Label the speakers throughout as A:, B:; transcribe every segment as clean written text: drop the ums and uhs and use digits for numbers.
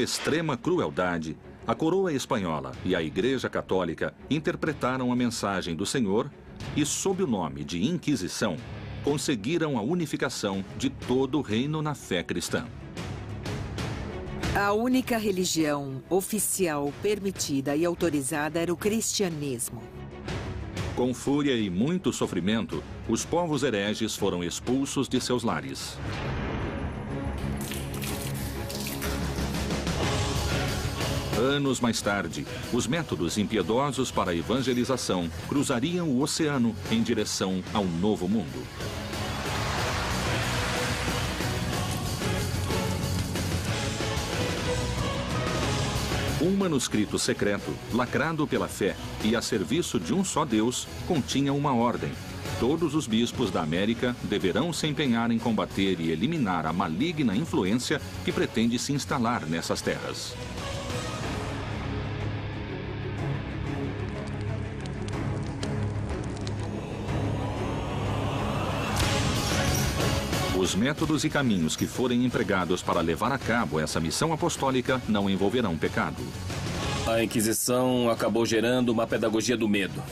A: extrema crueldade, a coroa espanhola e a Igreja Católica interpretaram a mensagem do Senhor e, sob o nome de Inquisição, conseguiram a unificação de todo o reino na fé cristã.
B: A única religião oficial permitida e autorizada era o cristianismo.
A: Com fúria e muito sofrimento, os povos hereges foram expulsos de seus lares. Anos mais tarde, os métodos impiedosos para a evangelização cruzariam o oceano em direção ao Novo Mundo. Um manuscrito secreto, lacrado pela fé e a serviço de um só Deus, continha uma ordem. Todos os bispos da América deverão se empenhar em combater e eliminar a maligna influência que pretende se instalar nessas terras. Os métodos e caminhos que forem empregados para levar a cabo essa missão apostólica não envolverão pecado.
C: A Inquisição acabou gerando uma pedagogia do medo.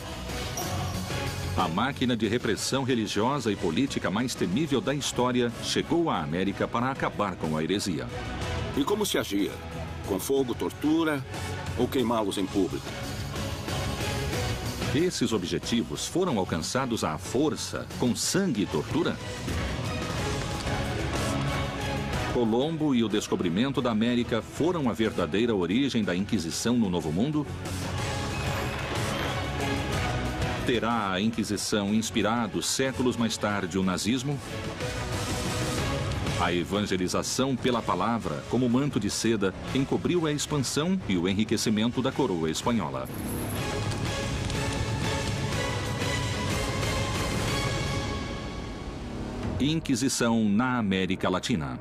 A: A máquina de repressão religiosa e política mais temível da história chegou à América para acabar com a heresia.
D: E como se agia? Com fogo, tortura ou queimá-los em público?
A: Esses objetivos foram alcançados à força, com sangue e tortura? Colombo e o descobrimento da América foram a verdadeira origem da Inquisição no Novo Mundo? Terá a Inquisição inspirado séculos mais tarde o nazismo? A evangelização pela palavra, como manto de seda, encobriu a expansão e o enriquecimento da coroa espanhola. Inquisição na América Latina.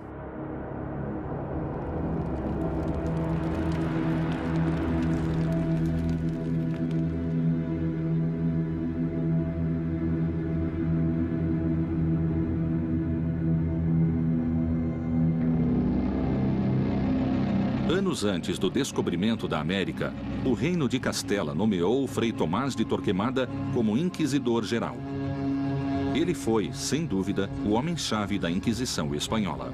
A: Anos antes do descobrimento da América, o Reino de Castela nomeou Frei Tomás de Torquemada como Inquisidor Geral. Ele foi, sem dúvida, o homem-chave da Inquisição espanhola.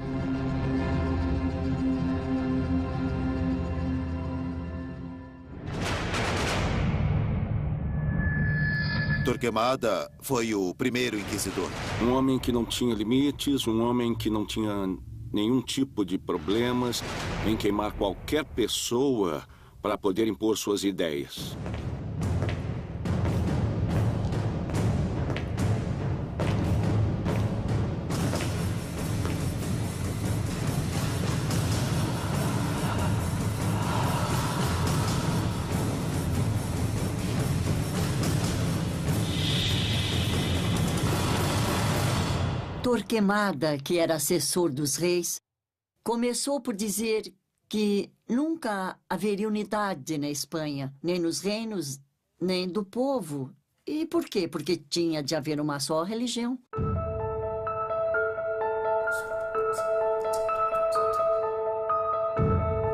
E: Torquemada foi o primeiro inquisidor.
D: Um homem que não tinha limites, um homem que não tinha nenhum tipo de problemas em queimar qualquer pessoa para poder impor suas ideias.
F: Torquemada, que era assessor dos reis, começou por dizer que nunca haveria unidade na Espanha, nem nos reinos, nem do povo. E por quê? Porque tinha de haver uma só religião.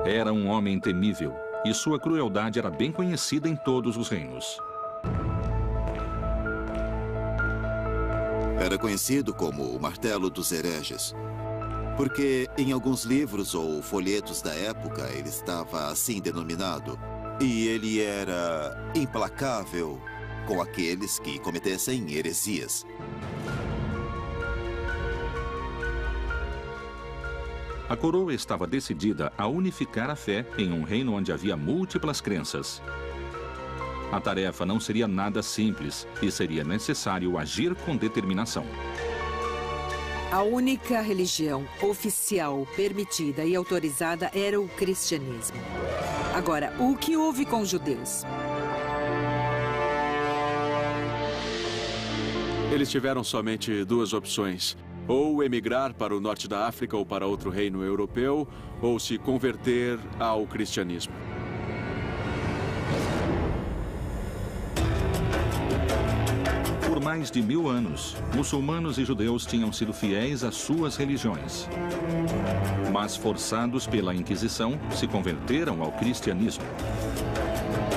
A: Era um homem temível, e sua crueldade era bem conhecida em todos os reinos.
E: Era conhecido como o Martelo dos Hereges, porque em alguns livros ou folhetos da época ele estava assim denominado. E ele era implacável com aqueles que cometessem heresias.
A: A coroa estava decidida a unificar a fé em um reino onde havia múltiplas crenças. A tarefa não seria nada simples e seria necessário agir com determinação.
B: A única religião oficial permitida e autorizada era o cristianismo. Agora, o que houve com os judeus?
G: Eles tiveram somente duas opções: ou emigrar para o norte da África ou para outro reino europeu, ou se converter ao cristianismo.
A: Por mais de 1000 anos, muçulmanos e judeus tinham sido fiéis às suas religiões. Mas, forçados pela Inquisição, se converteram ao cristianismo.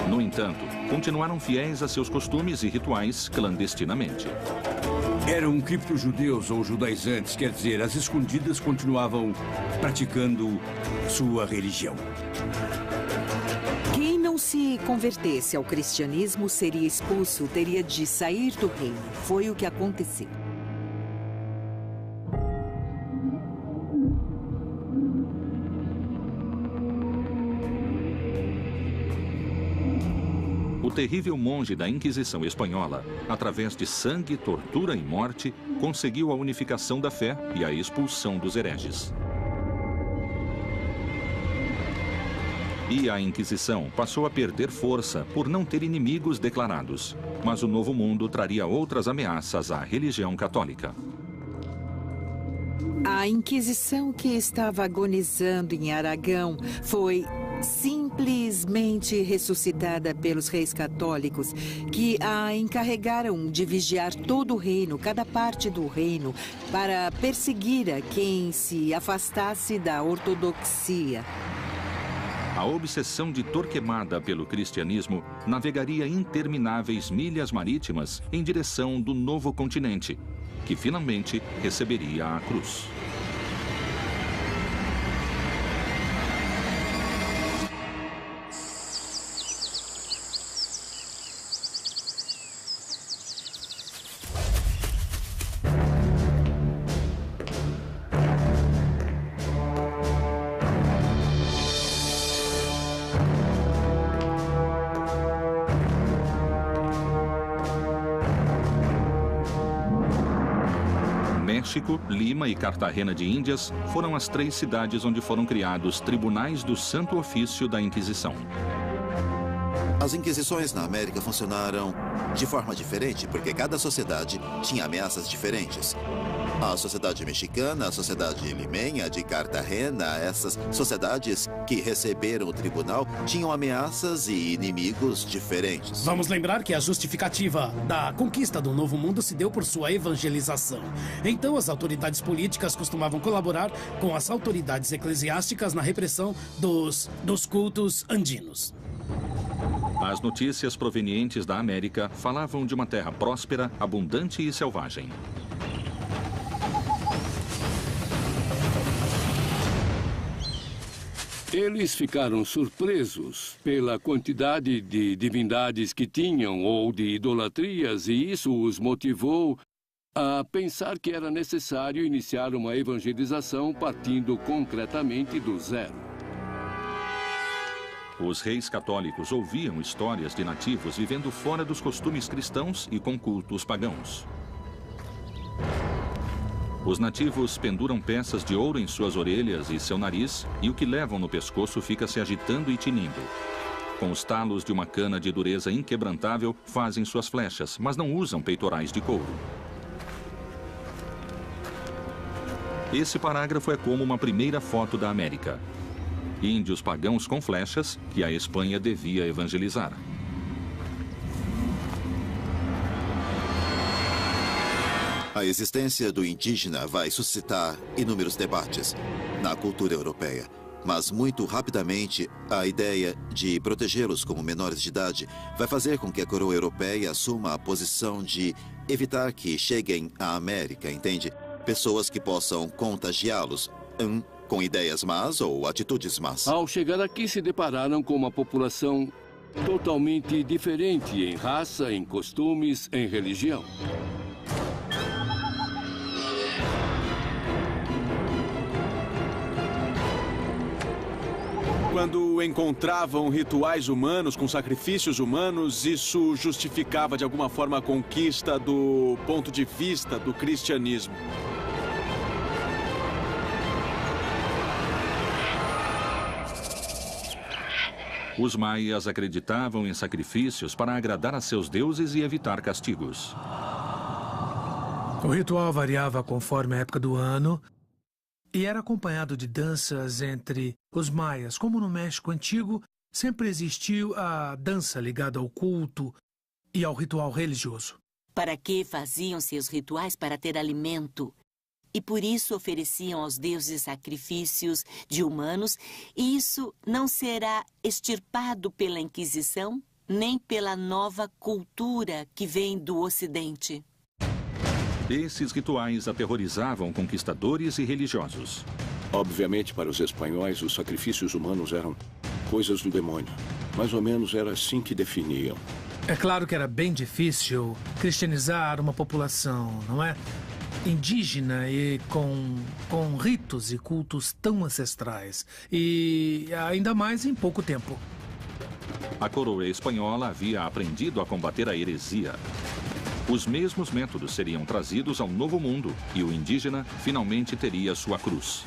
A: No entanto, continuaram fiéis a seus costumes e rituais clandestinamente.
H: Eram cripto-judeus ou judaizantes, quer dizer, às escondidas continuavam praticando sua religião.
B: Quem não se convertesse ao cristianismo seria expulso, teria de sair do reino. Foi o que aconteceu.
A: O terrível monge da Inquisição espanhola, através de sangue, tortura e morte, conseguiu a unificação da fé e a expulsão dos hereges. E a Inquisição passou a perder força por não ter inimigos declarados. Mas o Novo Mundo traria outras ameaças à religião católica.
B: A Inquisição, que estava agonizando em Aragão, foi simplesmente ressuscitada pelos reis católicos, que a encarregaram de vigiar todo o reino, cada parte do reino, para perseguir a quem se afastasse da ortodoxia.
A: A obsessão de Torquemada pelo cristianismo navegaria intermináveis milhas marítimas em direção do novo continente, que finalmente receberia a cruz. México, Lima e Cartagena de Índias foram as 3 cidades onde foram criados tribunais do Santo Ofício da Inquisição.
E: As inquisições na América funcionaram de forma diferente, porque cada sociedade tinha ameaças diferentes. A sociedade mexicana, a sociedade limenha de Cartagena, essas sociedades que receberam o tribunal tinham ameaças e inimigos diferentes.
I: Vamos lembrar que a justificativa da conquista do Novo Mundo se deu por sua evangelização. Então, as autoridades políticas costumavam colaborar com as autoridades eclesiásticas na repressão dos cultos andinos.
A: As notícias provenientes da América falavam de uma terra próspera, abundante e selvagem.
J: Eles ficaram surpresos pela quantidade de divindades que tinham ou de idolatrias, e isso os motivou a pensar que era necessário iniciar uma evangelização partindo concretamente do zero.
A: Os reis católicos ouviam histórias de nativos vivendo fora dos costumes cristãos e com cultos pagãos. Os nativos penduram peças de ouro em suas orelhas e seu nariz, e o que levam no pescoço fica se agitando e tinindo. Com os talos de uma cana de dureza inquebrantável, fazem suas flechas, mas não usam peitorais de couro. Esse parágrafo é como uma primeira foto da América. Índios pagãos com flechas que a Espanha devia evangelizar.
E: A existência do indígena vai suscitar inúmeros debates na cultura europeia. Mas muito rapidamente, a ideia de protegê-los como menores de idade vai fazer com que a coroa europeia assuma a posição de evitar que cheguem à América, entende? Pessoas que possam contagiá-los com ideias más ou atitudes más.
J: Ao chegar aqui, se depararam com uma população totalmente diferente em raça, em costumes, em religião.
G: Quando encontravam rituais humanos com sacrifícios humanos, isso justificava de alguma forma a conquista do ponto de vista do cristianismo.
A: Os maias acreditavam em sacrifícios para agradar a seus deuses e evitar castigos.
K: O ritual variava conforme a época do ano e era acompanhado de danças entre os maias. Como no México Antigo, sempre existiu a dança ligada ao culto e ao ritual religioso.
L: para que faziam seus rituais para ter alimento. E por isso ofereciam aos deuses sacrifícios de humanos, e isso não será extirpado pela Inquisição, nem pela nova cultura que vem do Ocidente.
A: Esses rituais aterrorizavam conquistadores e religiosos.
D: Obviamente, para os espanhóis, os sacrifícios humanos eram coisas do demônio. Mais ou menos era assim que definiam.
K: É claro que era bem difícil cristianizar uma população, não é? Indígena e com ritos e cultos tão ancestrais. E ainda mais em pouco tempo.
A: A coroa espanhola havia aprendido a combater a heresia. Os mesmos métodos seriam trazidos ao Novo Mundo e o indígena finalmente teria sua cruz.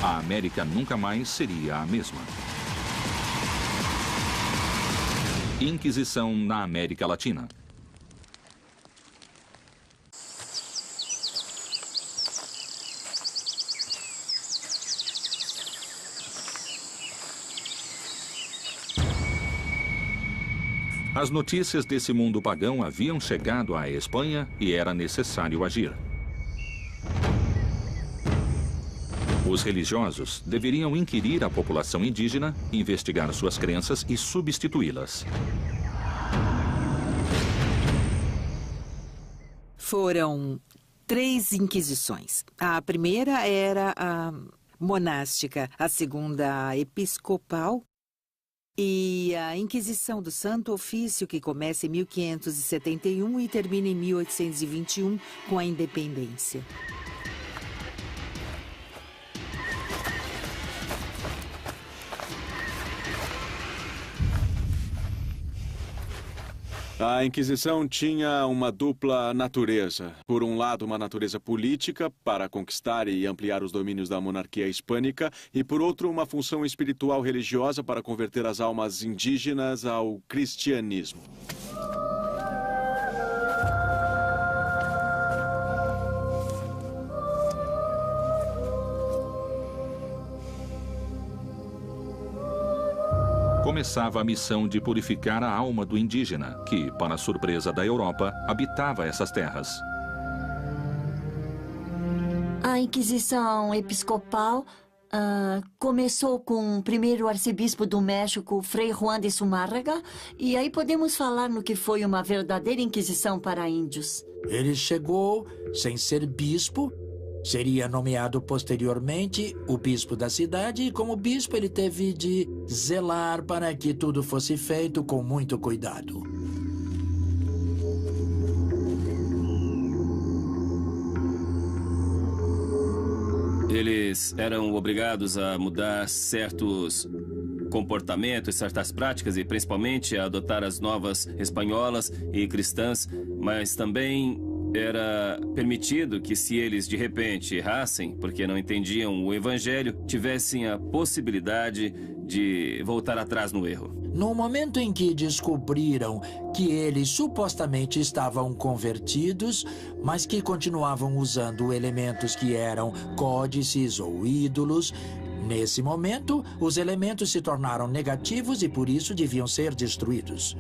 A: A América nunca mais seria a mesma. Inquisição na América Latina. As notícias desse mundo pagão haviam chegado à Espanha e era necessário agir. Os religiosos deveriam inquirir a população indígena, investigar suas crenças e substituí-las.
B: Foram 3 inquisições. A primeira era a monástica, a segunda a episcopal e a Inquisição do Santo Ofício, que começa em 1571 e termina em 1821 com a independência.
G: A Inquisição tinha uma dupla natureza. Por um lado, uma natureza política, para conquistar e ampliar os domínios da monarquia hispânica, e por outro, uma função espiritual religiosa para converter as almas indígenas ao cristianismo.
A: Começava a missão de purificar a alma do indígena, que, para a surpresa da Europa, habitava essas terras.
F: A Inquisição Episcopal começou com o primeiro arcebispo do México, Frei Juan de Zumárraga, e aí podemos falar no que foi uma verdadeira inquisição para índios.
M: Ele chegou sem ser bispo. Seria nomeado posteriormente o bispo da cidade e, como bispo, ele teve de zelar para que tudo fosse feito com muito cuidado.
C: Eles eram obrigados a mudar certos comportamentos, certas práticas e principalmente a adotar as novas espanholas e cristãs, mas também era permitido que, se eles de repente errassem, porque não entendiam o evangelho, tivessem a possibilidade de voltar atrás no erro.
M: No momento em que descobriram que eles supostamente estavam convertidos, mas que continuavam usando elementos que eram códices ou ídolos, nesse momento, os elementos se tornaram negativos e por isso deviam ser destruídos.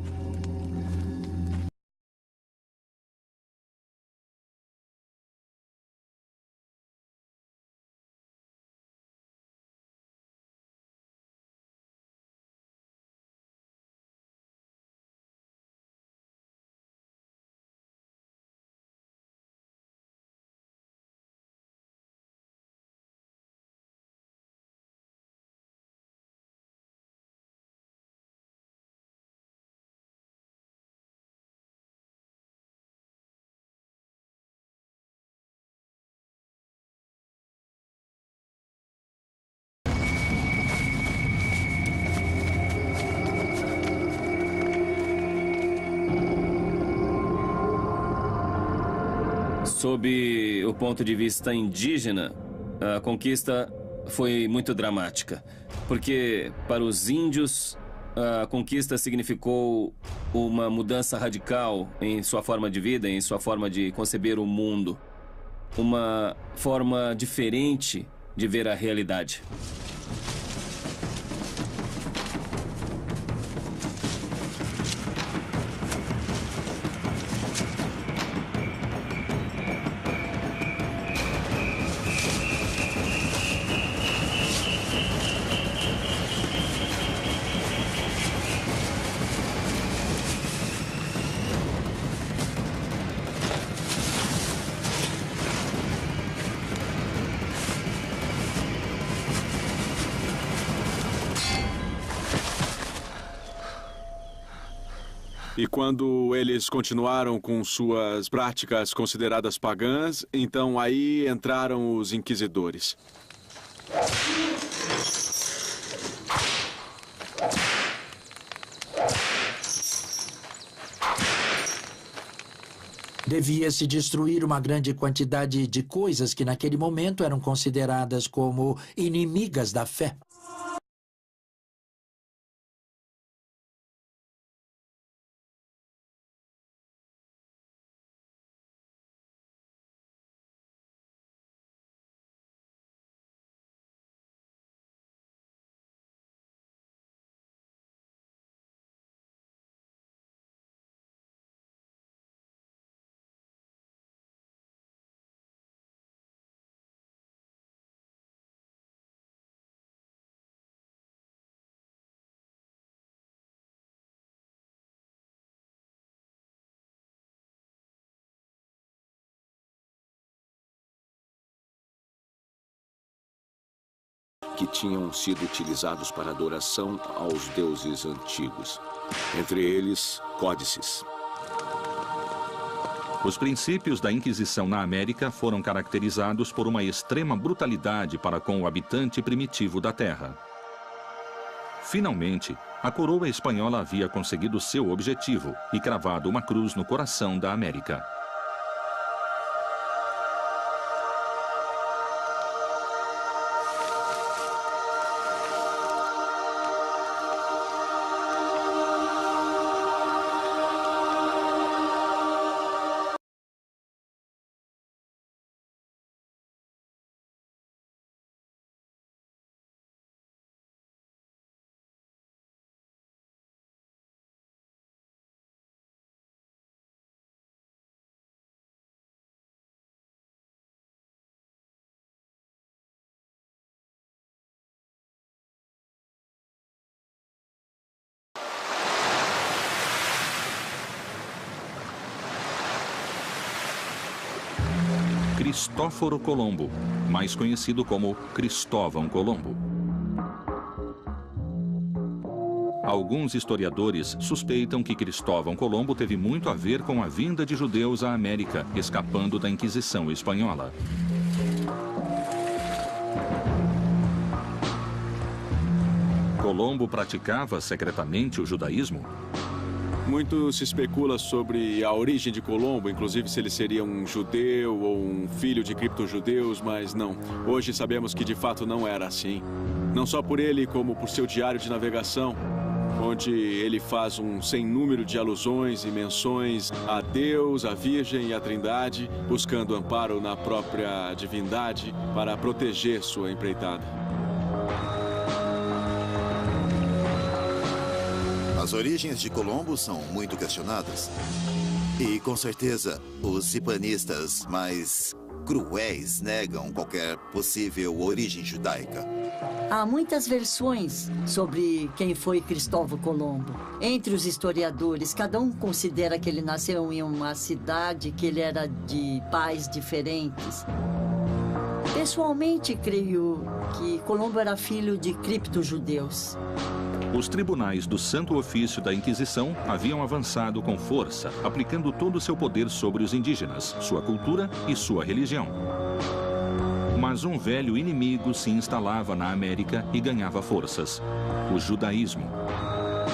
C: Sob o ponto de vista indígena, a conquista foi muito dramática, porque para os índios a conquista significou uma mudança radical em sua forma de vida, em sua forma de conceber o mundo, uma forma diferente de ver a realidade.
G: E quando eles continuaram com suas práticas consideradas pagãs, então aí entraram os inquisidores.
M: Devia-se destruir uma grande quantidade de coisas que naquele momento eram consideradas como inimigas da fé.
D: Que tinham sido utilizados para adoração aos deuses antigos, entre eles códices.
A: Os princípios da Inquisição na América foram caracterizados por uma extrema brutalidade para com o habitante primitivo da terra. Finalmente, a coroa espanhola havia conseguido seu objetivo e cravado uma cruz no coração da América. Cristóforo Colombo, mais conhecido como Cristóvão Colombo. Alguns historiadores suspeitam que Cristóvão Colombo teve muito a ver com a vinda de judeus à América, escapando da Inquisição espanhola. Colombo praticava secretamente o judaísmo?
G: Muito se especula sobre a origem de Colombo, inclusive se ele seria um judeu ou um filho de criptojudeus, mas não. Hoje sabemos que de fato não era assim. Não só por ele, como por seu diário de navegação, onde ele faz um sem número de alusões e menções a Deus, a Virgem e a Trindade, buscando amparo na própria divindade para proteger sua empreitada.
E: As origens de Colombo são muito questionadas. E, com certeza, os hispanistas mais cruéis negam qualquer possível origem judaica.
F: Há muitas versões sobre quem foi Cristóvão Colombo. Entre os historiadores, cada um considera que ele nasceu em uma cidade, que ele era de pais diferentes. Pessoalmente, creio que Colombo era filho de criptojudeus.
A: Os tribunais do Santo Ofício da Inquisição haviam avançado com força, aplicando todo o seu poder sobre os indígenas, sua cultura e sua religião. Mas um velho inimigo se instalava na América e ganhava forças: o judaísmo.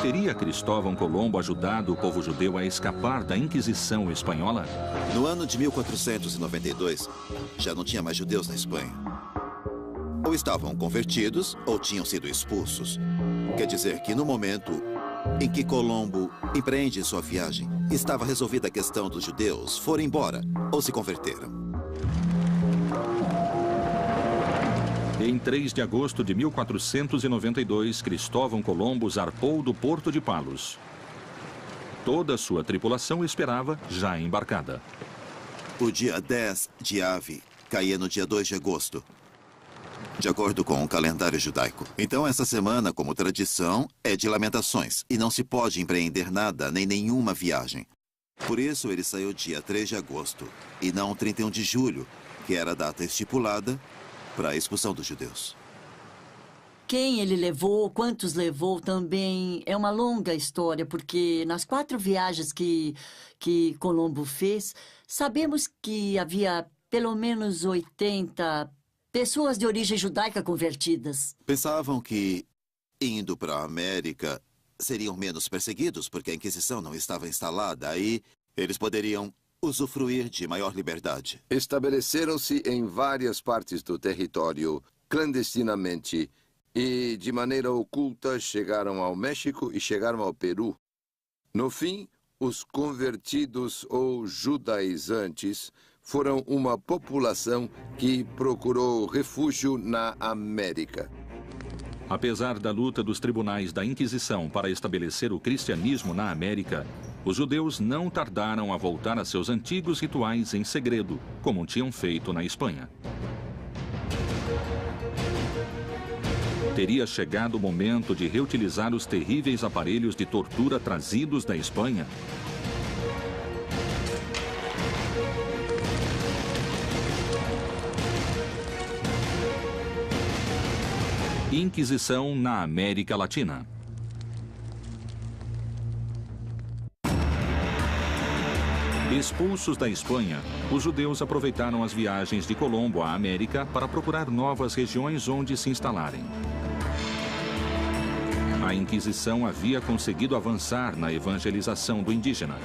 A: Teria Cristóvão Colombo ajudado o povo judeu a escapar da Inquisição espanhola?
E: No ano de 1492, já não tinha mais judeus na Espanha. Ou estavam convertidos ou tinham sido expulsos. Quer dizer que no momento em que Colombo empreende sua viagem, estava resolvida a questão dos judeus, foram embora ou se converteram.
A: Em 3 de agosto de 1492, Cristóvão Colombo zarpou do Porto de Palos. Toda a sua tripulação esperava, já embarcada.
E: O dia 10 de Ave caía no dia 2 de agosto, de acordo com o calendário judaico. Então, essa semana, como tradição, é de lamentações e não se pode empreender nada, nem nenhuma viagem. Por isso, ele saiu dia 3 de agosto e não 31 de julho, que era a data estipulada para a expulsão dos judeus.
F: Quem ele levou, quantos levou também é uma longa história, porque nas 4 viagens que Colombo fez, sabemos que havia pelo menos 80 pessoas de origem judaica convertidas.
E: Pensavam que, indo para a América, seriam menos perseguidos, porque a Inquisição não estava instalada. Aí eles poderiam usufruir de maior liberdade.
N: Estabeleceram-se em várias partes do território, clandestinamente, e de maneira oculta chegaram ao México e chegaram ao Peru. No fim, os convertidos ou judaizantes foram uma população que procurou refúgio na América.
A: Apesar da luta dos tribunais da Inquisição para estabelecer o cristianismo na América, os judeus não tardaram a voltar a seus antigos rituais em segredo, como tinham feito na Espanha. Teria chegado o momento de reutilizar os terríveis aparelhos de tortura trazidos da Espanha? Inquisição na América Latina. Expulsos da Espanha, os judeus aproveitaram as viagens de Colombo à América para procurar novas regiões onde se instalarem. A Inquisição havia conseguido avançar na evangelização do indígena,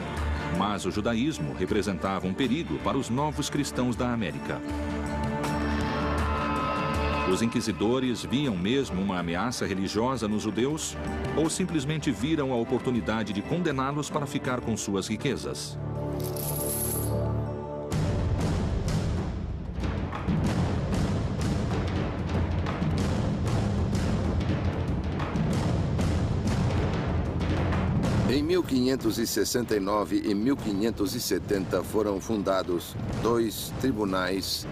A: mas o judaísmo representava um perigo para os novos cristãos da América. Os inquisidores viam mesmo uma ameaça religiosa nos judeus ou simplesmente viram a oportunidade de condená-los para ficar com suas riquezas?
N: Em 1569 e 1570 foram fundados 2 tribunais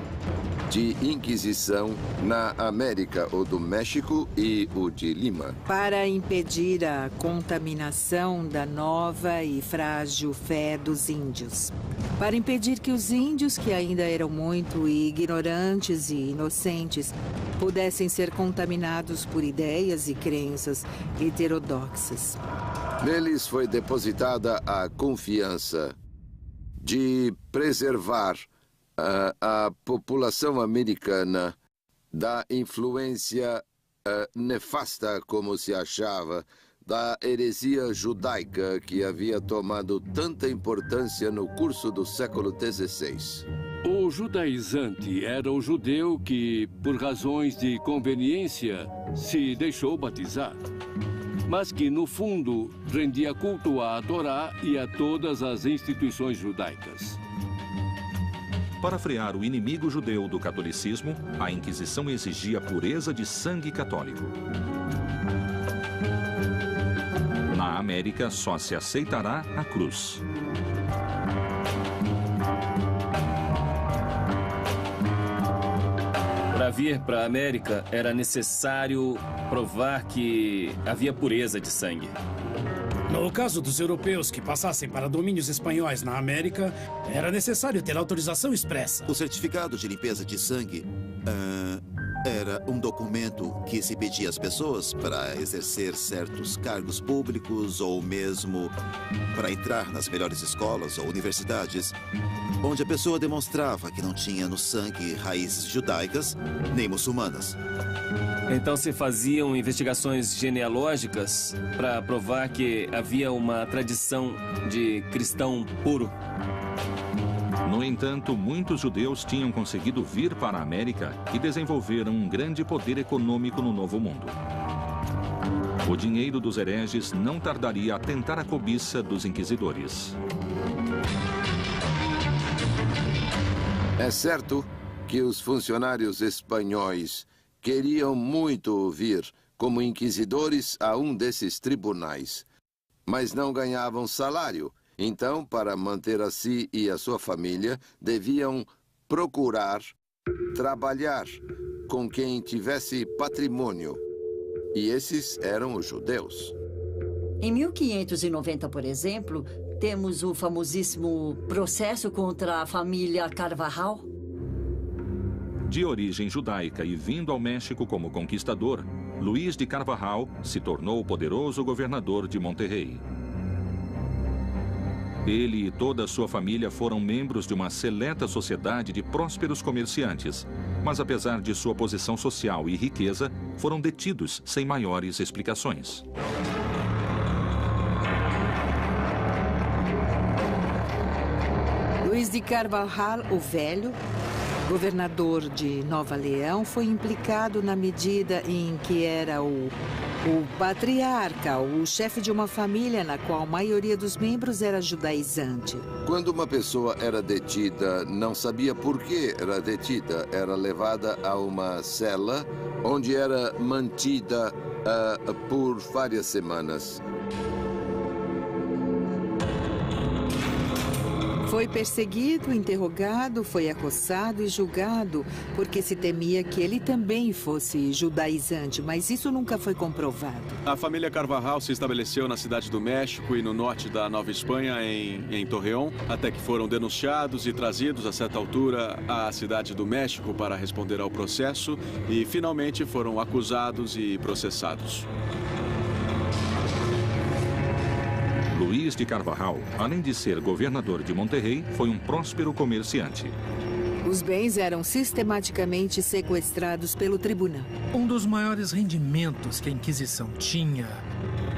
N: de Inquisição na América, o do México e o de Lima.
B: Para impedir a contaminação da nova e frágil fé dos índios. Para impedir que os índios, que ainda eram muito ignorantes e inocentes, pudessem ser contaminados por ideias e crenças heterodoxas.
N: Neles foi depositada a confiança de preservar a população americana da influência nefasta, como se achava, da heresia judaica que havia tomado tanta importância no curso do século XVI.
J: O judaizante era o judeu que, por razões de conveniência, se deixou batizar, mas que, no fundo, rendia culto à Torá e a todas as instituições judaicas.
A: Para frear o inimigo judeu do catolicismo, a Inquisição exigia pureza de sangue católico. Na América, só se aceitará a cruz.
C: Para vir para a América, era necessário provar que havia pureza de sangue.
I: No caso dos europeus que passassem para domínios espanhóis na América, era necessário ter autorização expressa.
E: O certificado de limpeza de sangue era um documento que se pedia às pessoas para exercer certos cargos públicos ou mesmo para entrar nas melhores escolas ou universidades, onde a pessoa demonstrava que não tinha no sangue raízes judaicas nem muçulmanas.
C: Então se faziam investigações genealógicas para provar que havia uma tradição de cristão puro.
A: No entanto, muitos judeus tinham conseguido vir para a América e desenvolveram um grande poder econômico no Novo Mundo. O dinheiro dos hereges não tardaria a tentar a cobiça dos inquisidores.
N: É certo que os funcionários espanhóis queriam muito vir como inquisidores a um desses tribunais, mas não ganhavam salário. Então, para manter a si e a sua família, deviam procurar trabalhar com quem tivesse patrimônio. E esses eram os judeus.
F: Em 1590, por exemplo, temos o famosíssimo processo contra a família Carvajal.
A: De origem judaica e vindo ao México como conquistador, Luís de Carvajal se tornou o poderoso governador de Monterrey. Ele e toda a sua família foram membros de uma seleta sociedade de prósperos comerciantes, mas apesar de sua posição social e riqueza, foram detidos sem maiores explicações.
B: Luís de Carvajal, o Velho, governador de Nova Leão, foi implicado na medida em que era o patriarca, o chefe de uma família na qual a maioria dos membros era judaizante.
N: Quando uma pessoa era detida, não sabia por que era detida. Era levada a uma cela, onde era mantida por várias semanas.
B: Foi perseguido, interrogado, foi acossado e julgado, porque se temia que ele também fosse judaizante, mas isso nunca foi comprovado.
G: A família Carvajal se estabeleceu na cidade do México e no norte da Nova Espanha, em Torreón, até que foram denunciados e trazidos, a certa altura, à cidade do México para responder ao processo e, finalmente, foram acusados e processados.
A: Luís de Carvajal, além de ser governador de Monterrey, foi um próspero comerciante.
B: Os bens eram sistematicamente sequestrados pelo tribunal.
K: Um dos maiores rendimentos que a Inquisição tinha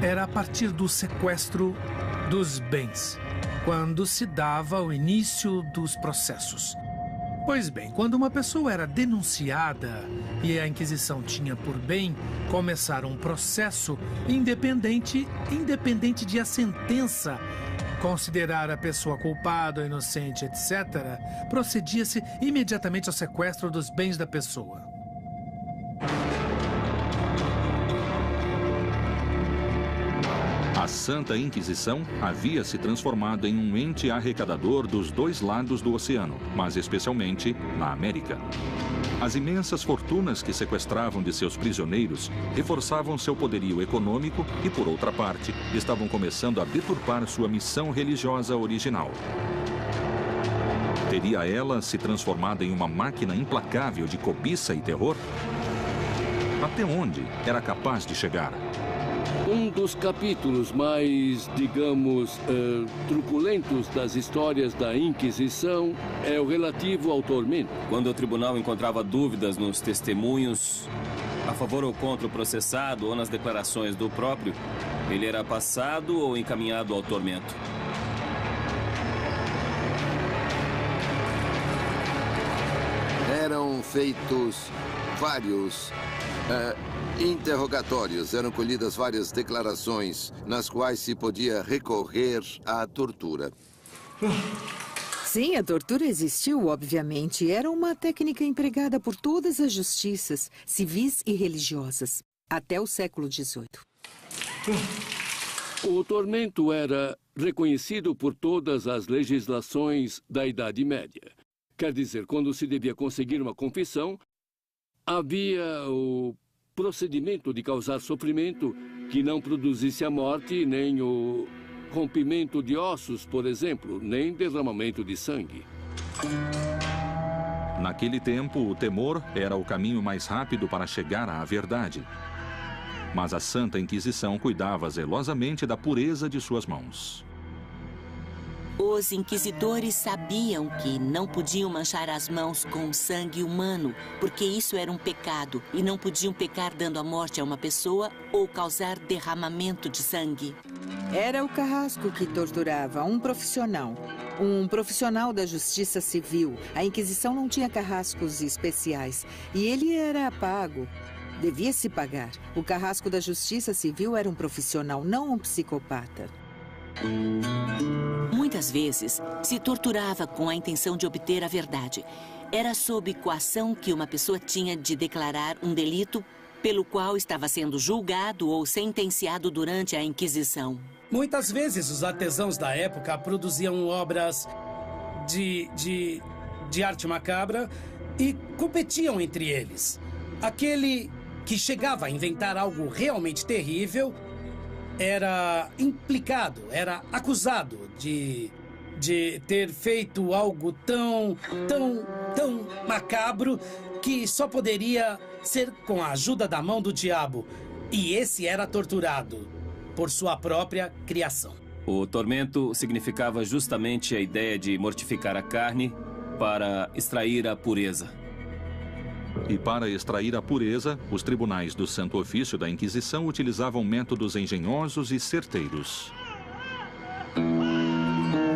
K: era a partir do sequestro dos bens, quando se dava o início dos processos. Pois bem, quando uma pessoa era denunciada e a Inquisição tinha por bem começar um processo independente de a sentença considerar a pessoa culpada ou inocente, etc., procedia-se imediatamente ao sequestro dos bens da pessoa.
A: A Santa Inquisição havia se transformado em um ente arrecadador dos dois lados do oceano, mas especialmente na América. As imensas fortunas que sequestravam de seus prisioneiros reforçavam seu poderio econômico e, por outra parte, estavam começando a deturpar sua missão religiosa original. Teria ela se transformado em uma máquina implacável de cobiça e terror? Até onde era capaz de chegar?
J: Um dos capítulos mais, digamos, truculentos das histórias da Inquisição é o relativo ao tormento.
C: Quando o tribunal encontrava dúvidas nos testemunhos, a favor ou contra o processado ou nas declarações do próprio, ele era passado ou encaminhado ao tormento.
N: Eram feitos vários interrogatórios, eram colhidas várias declarações nas quais se podia recorrer à tortura.
B: Sim, a tortura existiu, obviamente. Era uma técnica empregada por todas as justiças, civis e religiosas, até o século XVIII.
J: O tormento era reconhecido por todas as legislações da Idade Média. Quer dizer, quando se devia conseguir uma confissão, havia o procedimento de causar sofrimento que não produzisse a morte, nem o rompimento de ossos, por exemplo, nem derramamento de sangue.
A: Naquele tempo, o temor era o caminho mais rápido para chegar à verdade. Mas a Santa Inquisição cuidava zelosamente da pureza de suas mãos.
L: Os inquisidores sabiam que não podiam manchar as mãos com sangue humano, porque isso era um pecado, e não podiam pecar dando a morte a uma pessoa ou causar derramamento de sangue.
B: Era o carrasco que torturava, um profissional da justiça civil. A Inquisição não tinha carrascos especiais, e ele era pago. Devia se pagar. O carrasco da justiça civil era um profissional, não um psicopata.
L: Muitas vezes, se torturava com a intenção de obter a verdade. Era sob coação que uma pessoa tinha de declarar um delito pelo qual estava sendo julgado ou sentenciado durante a Inquisição.
I: Muitas vezes, os artesãos da época produziam obras de arte macabra e competiam entre eles. Aquele que chegava a inventar algo realmente terrível era implicado, era acusado de de ter feito algo tão macabro que só poderia ser com a ajuda da mão do diabo. E esse era torturado por sua própria criação.
C: O tormento significava justamente a ideia de mortificar a carne para extrair a pureza.
A: E para extrair a pureza, os tribunais do Santo Ofício da Inquisição utilizavam métodos engenhosos e certeiros.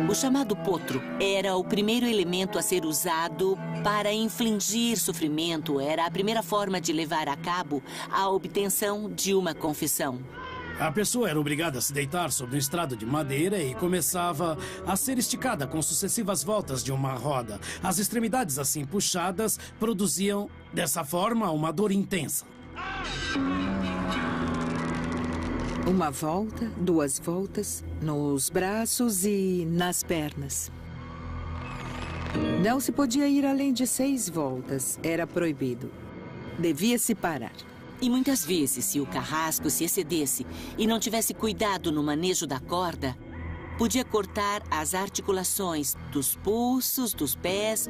L: O chamado potro era o primeiro elemento a ser usado para infligir sofrimento. Era a primeira forma de levar a cabo a obtenção de uma confissão.
I: A pessoa era obrigada a se deitar sobre um estrado de madeira e começava a ser esticada com sucessivas voltas de uma roda. As extremidades assim puxadas produziam, dessa forma, uma dor intensa.
B: Uma volta, 2 voltas, nos braços e nas pernas. Não se podia ir além de 6 voltas. Era proibido. Devia-se parar.
L: E muitas vezes, se o carrasco se excedesse e não tivesse cuidado no manejo da corda, podia cortar as articulações dos pulsos, dos pés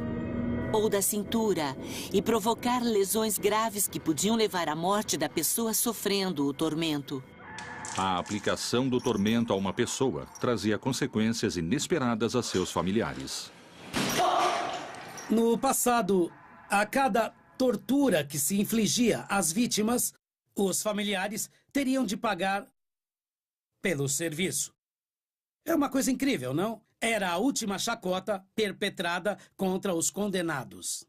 L: ou da cintura e provocar lesões graves que podiam levar à morte da pessoa sofrendo o tormento.
A: A aplicação do tormento a uma pessoa trazia consequências inesperadas a seus familiares.
I: No passado, a cada tortura que se infligia às vítimas, os familiares teriam de pagar pelo serviço. É uma coisa incrível, não? Era a última chacota perpetrada contra os condenados.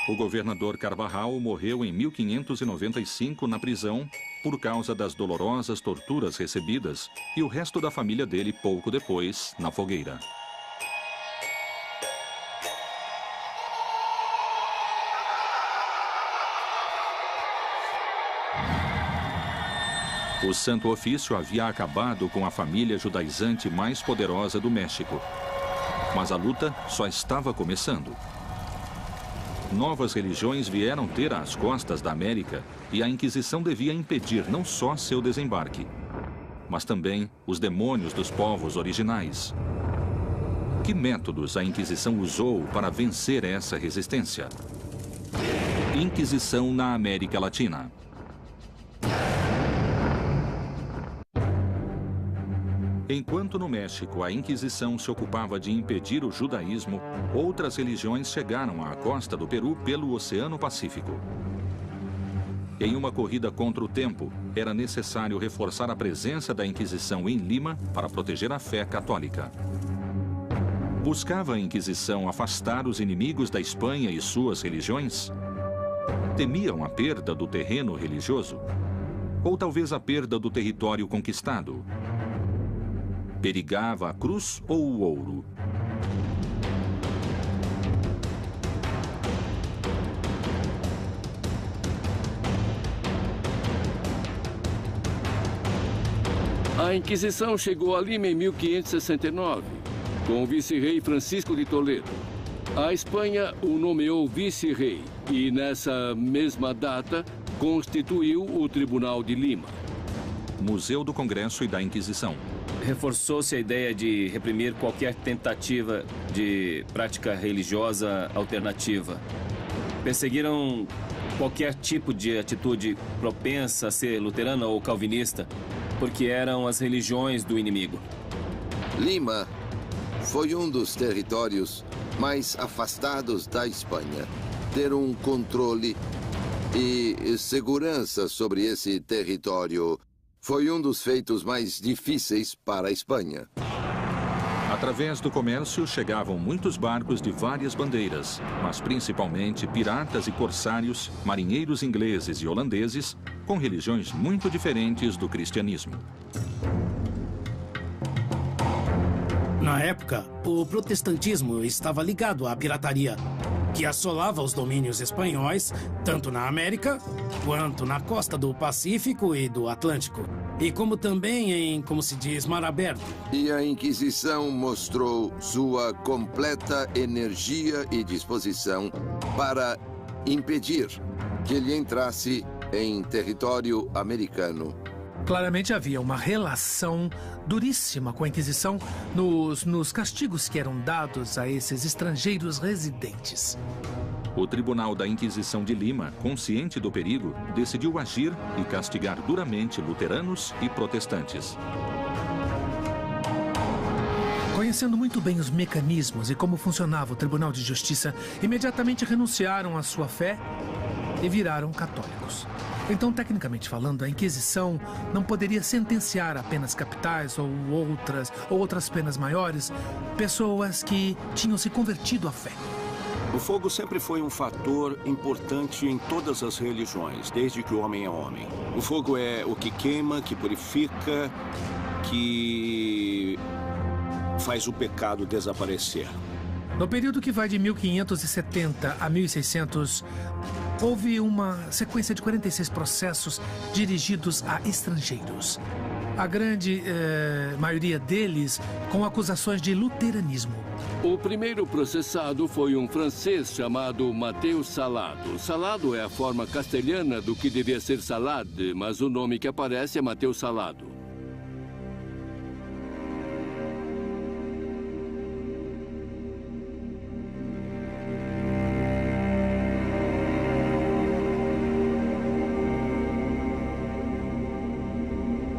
A: O governador Carvajal morreu em 1595 na prisão por causa das dolorosas torturas recebidas e o resto da família dele pouco depois na fogueira. O Santo Ofício havia acabado com a família judaizante mais poderosa do México. Mas a luta só estava começando. Novas religiões vieram ter às costas da América e a Inquisição devia impedir não só seu desembarque, mas também os demônios dos povos originais. Que métodos a Inquisição usou para vencer essa resistência? Inquisição na América Latina. Enquanto no México a Inquisição se ocupava de impedir o judaísmo, outras religiões chegaram à costa do Peru pelo Oceano Pacífico. Em uma corrida contra o tempo, era necessário reforçar a presença da Inquisição em Lima para proteger a fé católica. Buscava a Inquisição afastar os inimigos da Espanha e suas religiões? Temiam a perda do terreno religioso? Ou talvez a perda do território conquistado? Perigava a cruz ou o ouro?
J: A Inquisição chegou a Lima em 1569, com o vice-rei Francisco de Toledo. A Espanha o nomeou vice-rei e, nessa mesma data, constituiu o Tribunal de Lima.
A: Museu do Congresso e da Inquisição.
C: Reforçou-se a ideia de reprimir qualquer tentativa de prática religiosa alternativa. Perseguiram qualquer tipo de atitude propensa a ser luterana ou calvinista, porque eram as religiões do inimigo.
N: Lima foi um dos territórios mais afastados da Espanha. Ter um controle e segurança sobre esse território foi um dos feitos mais difíceis para a Espanha.
A: Através do comércio chegavam muitos barcos de várias bandeiras, mas principalmente piratas e corsários, marinheiros ingleses e holandeses, com religiões muito diferentes do cristianismo.
I: Na época, o protestantismo estava ligado à pirataria, que assolava os domínios espanhóis, tanto na América quanto na costa do Pacífico e do Atlântico. E como também em, como se diz, mar aberto.
N: E a Inquisição mostrou sua completa energia e disposição para impedir que ele entrasse em território americano.
K: Claramente havia uma relação duríssima com a Inquisição nos castigos que eram dados a esses estrangeiros residentes.
A: O Tribunal da Inquisição de Lima, consciente do perigo, decidiu agir e castigar duramente luteranos e protestantes.
K: Conhecendo muito bem os mecanismos e como funcionava o Tribunal de Justiça, imediatamente renunciaram à sua fé e viraram católicos. Então, tecnicamente falando, a Inquisição não poderia sentenciar a penas capitais ou outras penas maiores pessoas que tinham se convertido à fé.
D: O fogo sempre foi um fator importante em todas as religiões, desde que o homem é homem. O fogo é o que queima, que purifica, que faz o pecado desaparecer.
K: No período que vai de 1570 a 1600, houve uma sequência de 46 processos dirigidos a estrangeiros. A grande maioria deles com acusações de luteranismo.
J: O primeiro processado foi um francês chamado Mateus Salado. Salado é a forma castelhana do que devia ser Salade, mas o nome que aparece é Mateus Salado.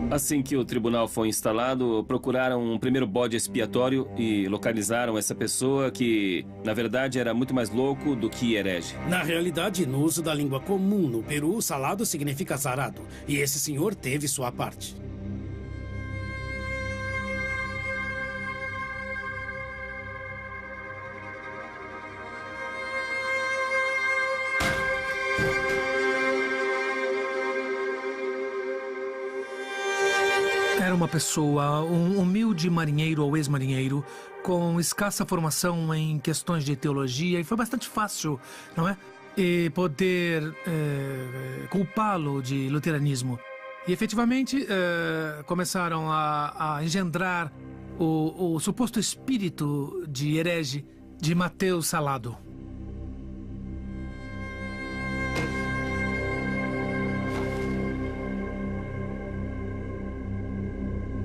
C: Assim que o tribunal foi instalado, procuraram um primeiro bode expiatório e localizaram essa pessoa que, na verdade, era muito mais louco do que herege.
I: Na realidade, no uso da língua comum no Peru, salado significa azarado. E esse senhor teve sua parte.
K: Era uma pessoa, um humilde marinheiro ou ex-marinheiro, com escassa formação em questões de teologia, e foi bastante fácil, não é? E poder culpá-lo de luteranismo. E efetivamente começaram a engendrar o suposto espírito de herege de Mateus Salado.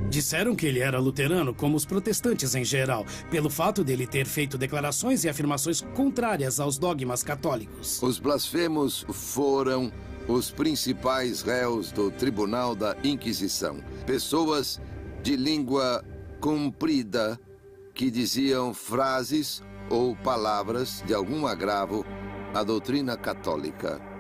I: Disseram que ele era luterano, como os protestantes em geral, pelo fato dele ter feito declarações e afirmações contrárias aos dogmas católicos.
N: Os blasfemos foram os principais réus do Tribunal da Inquisição. Pessoas de língua comprida que diziam frases ou palavras de algum agravo à doutrina católica.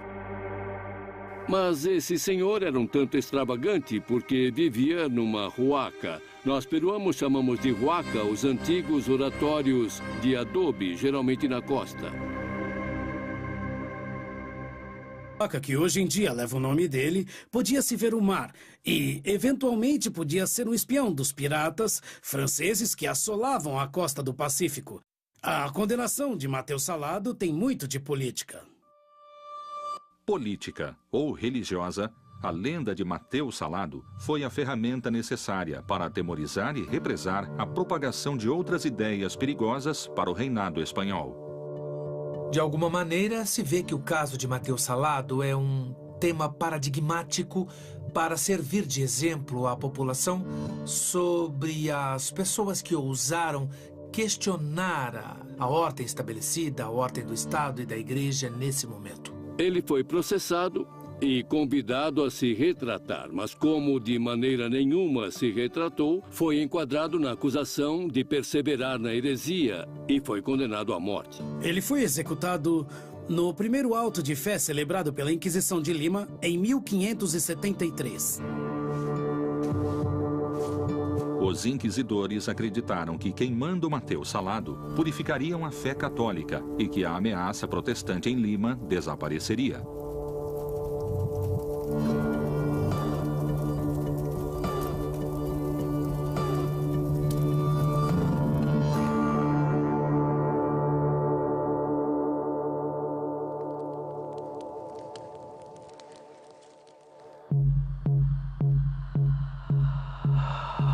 J: Mas esse senhor era um tanto extravagante porque vivia numa huaca. Nós peruanos chamamos de huaca os antigos oratórios de adobe, geralmente na costa.
I: A huaca, que hoje em dia leva o nome dele, podia-se ver o mar e, eventualmente, podia ser um espião dos piratas franceses que assolavam a costa do Pacífico. A condenação de Mateus Salado tem muito de política.
A: Política ou religiosa, a lenda de Mateus Salado foi a ferramenta necessária para atemorizar e represar a propagação de outras ideias perigosas para o reinado espanhol.
K: De alguma maneira, se vê que o caso de Mateus Salado é um tema paradigmático para servir de exemplo à população sobre as pessoas que ousaram questionar a ordem estabelecida, a ordem do Estado e da Igreja nesse momento.
J: Ele foi processado e convidado a se retratar, mas como de maneira nenhuma se retratou, foi enquadrado na acusação de perseverar na heresia e foi condenado à morte.
I: Ele foi executado no primeiro auto de fé celebrado pela Inquisição de Lima em 1573.
A: Os inquisidores acreditaram que queimando Mateus Salado purificariam a fé católica e que a ameaça protestante em Lima desapareceria.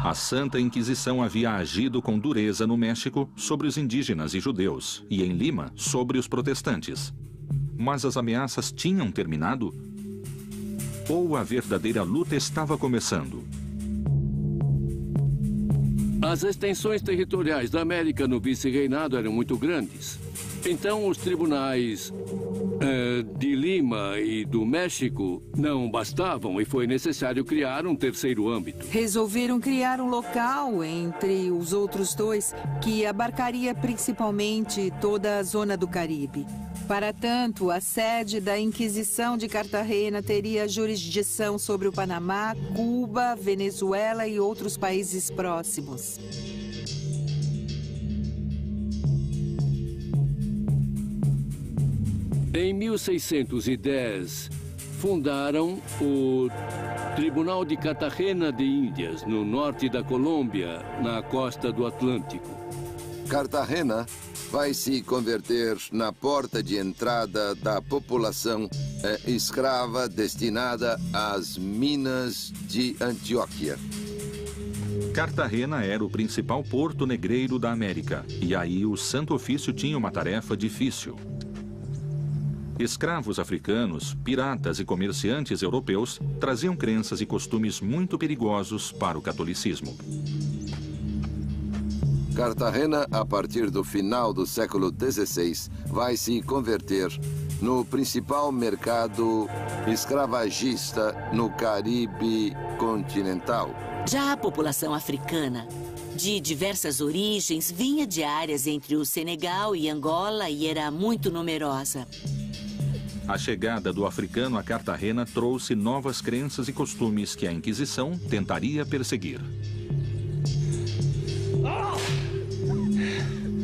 A: A Santa Inquisição havia agido com dureza no México sobre os indígenas e judeus, e em Lima sobre os protestantes. Mas as ameaças tinham terminado? Ou a verdadeira luta estava começando?
J: As extensões territoriais da América no vice-reinado eram muito grandes. Então, os tribunais de Lima e do México não bastavam e foi necessário criar um terceiro âmbito.
B: Resolveram criar um local entre os outros dois que abarcaria principalmente toda a zona do Caribe. Para tanto, a sede da Inquisição de Cartagena teria jurisdição sobre o Panamá, Cuba, Venezuela e outros países próximos.
J: Em 1610, fundaram o Tribunal de Cartagena de Índias, no norte da Colômbia, na costa do Atlântico.
N: Cartagena vai se converter na porta de entrada da população escrava destinada às minas de Antioquia.
A: Cartagena era o principal porto negreiro da América, e aí o Santo Ofício tinha uma tarefa difícil. Escravos africanos, piratas e comerciantes europeus traziam crenças e costumes muito perigosos para o catolicismo.
N: Cartagena, a partir do final do século XVI, vai se converter no principal mercado escravagista no Caribe continental.
L: Já a população africana, de diversas origens, vinha de áreas entre o Senegal e Angola e era muito numerosa.
A: A chegada do africano a Cartagena trouxe novas crenças e costumes que a Inquisição tentaria perseguir.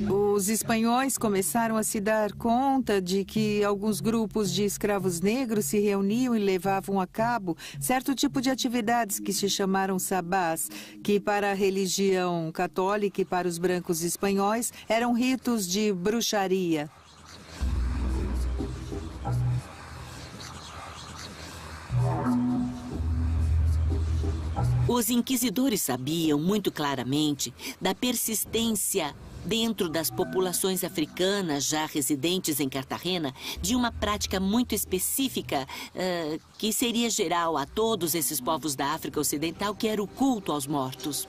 B: Os espanhóis começaram a se dar conta de que alguns grupos de escravos negros se reuniam e levavam a cabo certo tipo de atividades que se chamaram sabás, que para a religião católica e para os brancos espanhóis eram ritos de bruxaria.
L: Os inquisidores sabiam muito claramente da persistência dentro das populações africanas já residentes em Cartagena de uma prática muito específica que seria geral a todos esses povos da África Ocidental, que era o culto aos mortos.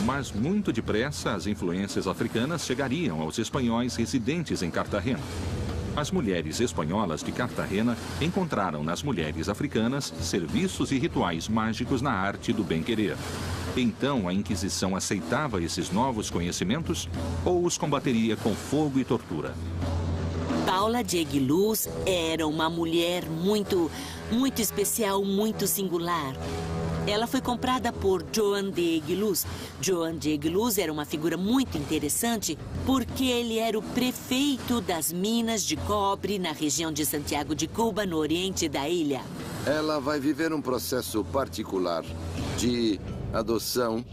A: Mas muito depressa as influências africanas chegariam aos espanhóis residentes em Cartagena. As mulheres espanholas de Cartagena encontraram nas mulheres africanas serviços e rituais mágicos na arte do bem-querer. Então a Inquisição aceitava esses novos conhecimentos ou os combateria com fogo e tortura?
L: Paula de Aguiluz era uma mulher muito especial, muito singular. Ela foi comprada por Joan de Aguiluz. Joan de Aguiluz era uma figura muito interessante porque ele era o prefeito das minas de cobre na região de Santiago de Cuba, no oriente da ilha.
N: Ela vai viver um processo particular de adoção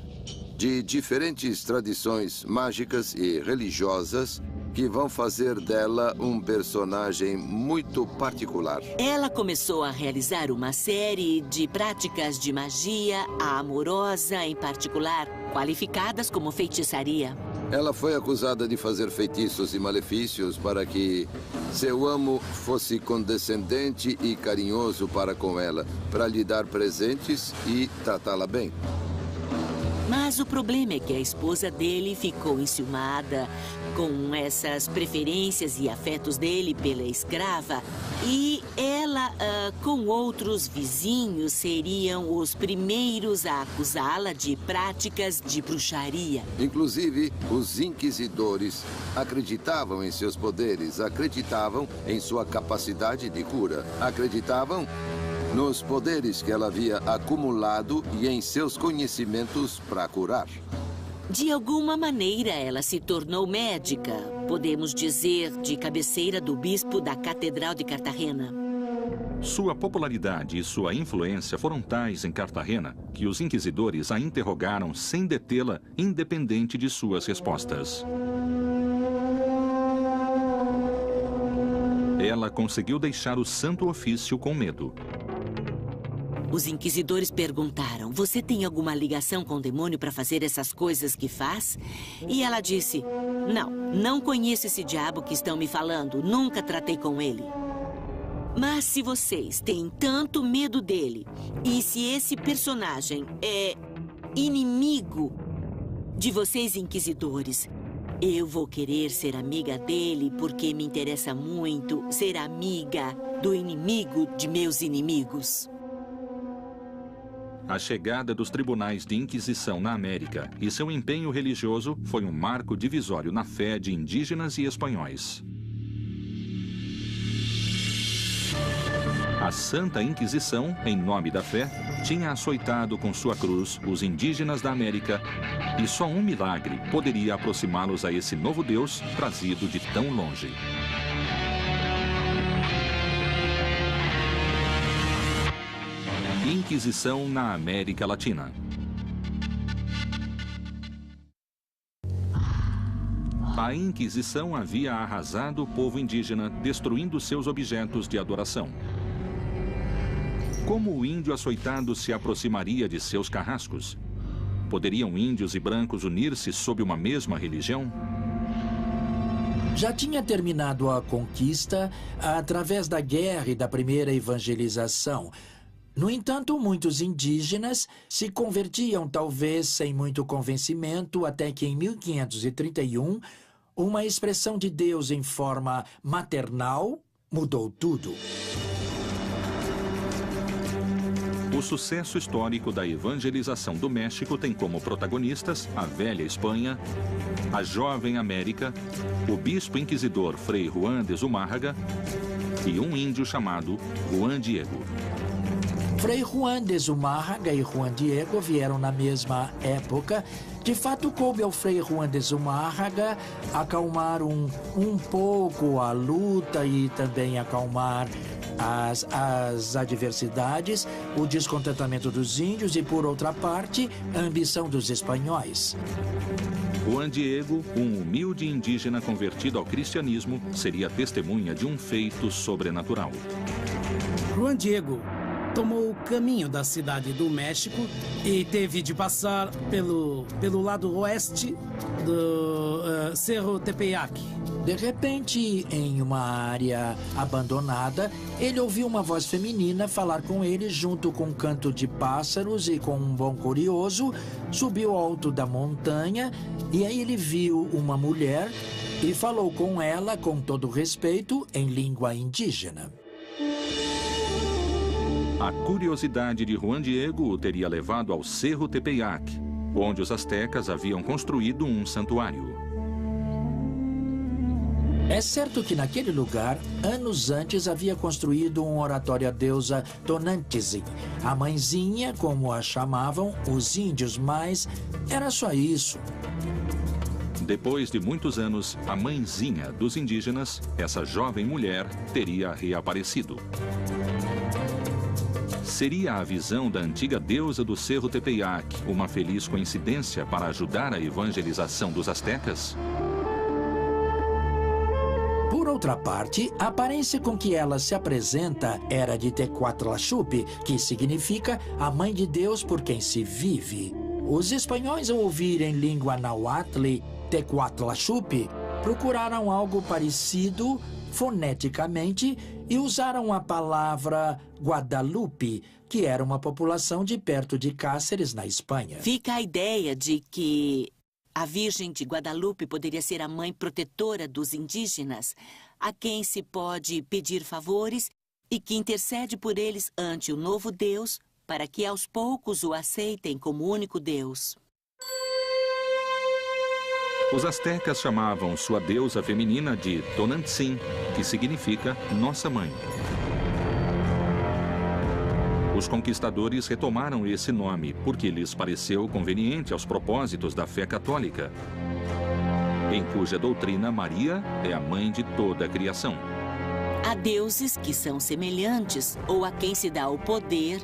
N: de diferentes tradições mágicas e religiosas que vão fazer dela um personagem muito particular.
L: Ela começou a realizar uma série de práticas de magia, a amorosa em particular, qualificadas como feitiçaria.
N: Ela foi acusada de fazer feitiços e malefícios para que seu amo fosse condescendente e carinhoso para com ela, para lhe dar presentes e tratá-la bem.
L: Mas o problema é que a esposa dele ficou enciumada com essas preferências e afetos dele pela escrava. E ela, com outros vizinhos, seriam os primeiros a acusá-la de práticas de bruxaria.
N: Inclusive, os inquisidores acreditavam em seus poderes, acreditavam em sua capacidade de cura, acreditavam nos poderes que ela havia acumulado e em seus conhecimentos para curar.
L: De alguma maneira, ela se tornou médica, podemos dizer, de cabeceira do bispo da Catedral de Cartagena.
A: Sua popularidade e sua influência foram tais em Cartagena que os inquisidores a interrogaram sem detê-la, independente de suas respostas. Ela conseguiu deixar o Santo Ofício com medo.
L: Os inquisidores perguntaram: você tem alguma ligação com o demônio para fazer essas coisas que faz? E ela disse: não conheço esse diabo que estão me falando, nunca tratei com ele. Mas se vocês têm tanto medo dele, e se esse personagem é inimigo de vocês, inquisidores, eu vou querer ser amiga dele porque me interessa muito ser amiga do inimigo de meus inimigos.
A: A chegada dos tribunais de Inquisição na América e seu empenho religioso foi um marco divisório na fé de indígenas e espanhóis. A Santa Inquisição, em nome da fé, tinha açoitado com sua cruz os indígenas da América e só um milagre poderia aproximá-los a esse novo Deus trazido de tão longe. Inquisição na América Latina. A Inquisição havia arrasado o povo indígena, destruindo seus objetos de adoração. Como o índio açoitado se aproximaria de seus carrascos? Poderiam índios e brancos unir-se sob uma mesma religião?
M: Já tinha terminado a conquista através da guerra e da primeira evangelização. No entanto, muitos indígenas se convertiam, talvez sem muito convencimento, até que em 1531, uma expressão de Deus em forma maternal mudou tudo.
A: O sucesso histórico da evangelização do México tem como protagonistas a velha Espanha, a jovem América, o bispo inquisidor Frei Juan de Zumárraga e um índio chamado Juan Diego.
M: Frei Juan de Zumárraga e Juan Diego vieram na mesma época. De fato, coube ao Frei Juan de Zumárraga acalmar um pouco a luta e também acalmar as adversidades, o descontentamento dos índios e, por outra parte, a ambição dos espanhóis.
A: Juan Diego, um humilde indígena convertido ao cristianismo, seria testemunha de um feito sobrenatural.
I: Juan Diego tomou o caminho da cidade do México e teve de passar pelo lado oeste do Cerro Tepeyac.
M: De repente, em uma área abandonada, ele ouviu uma voz feminina falar com ele junto com um canto de pássaros e com um bom curioso, subiu ao alto da montanha e aí ele viu uma mulher e falou com ela com todo respeito em língua indígena.
A: A curiosidade de Juan Diego o teria levado ao Cerro Tepeyac, onde os astecas haviam construído um santuário.
M: É certo que naquele lugar, anos antes, havia construído um oratório à deusa Tonantzin, a mãezinha, como a chamavam os índios, mas era só isso.
A: Depois de muitos anos, a mãezinha dos indígenas, essa jovem mulher, teria reaparecido. Seria a visão da antiga deusa do Cerro Tepeyac uma feliz coincidência para ajudar a evangelização dos astecas?
M: Por outra parte, a aparência com que ela se apresenta era de Tecuatlaxupi, que significa a mãe de Deus por quem se vive. Os espanhóis, ao ouvirem língua nahuatl, Tecuatlaxupi, procuraram algo parecido foneticamente e usaram a palavra Guadalupe, que era uma população de perto de Cáceres, na Espanha.
L: Fica a ideia de que a Virgem de Guadalupe poderia ser a mãe protetora dos indígenas, a quem se pode pedir favores e que intercede por eles ante o novo Deus para que aos poucos o aceitem como único Deus.
A: Os astecas chamavam sua deusa feminina de Tonantzin, que significa Nossa Mãe. Os conquistadores retomaram esse nome porque lhes pareceu conveniente aos propósitos da fé católica, em cuja doutrina Maria é a mãe de toda a criação.
L: Há deuses que são semelhantes ou a quem se dá o poder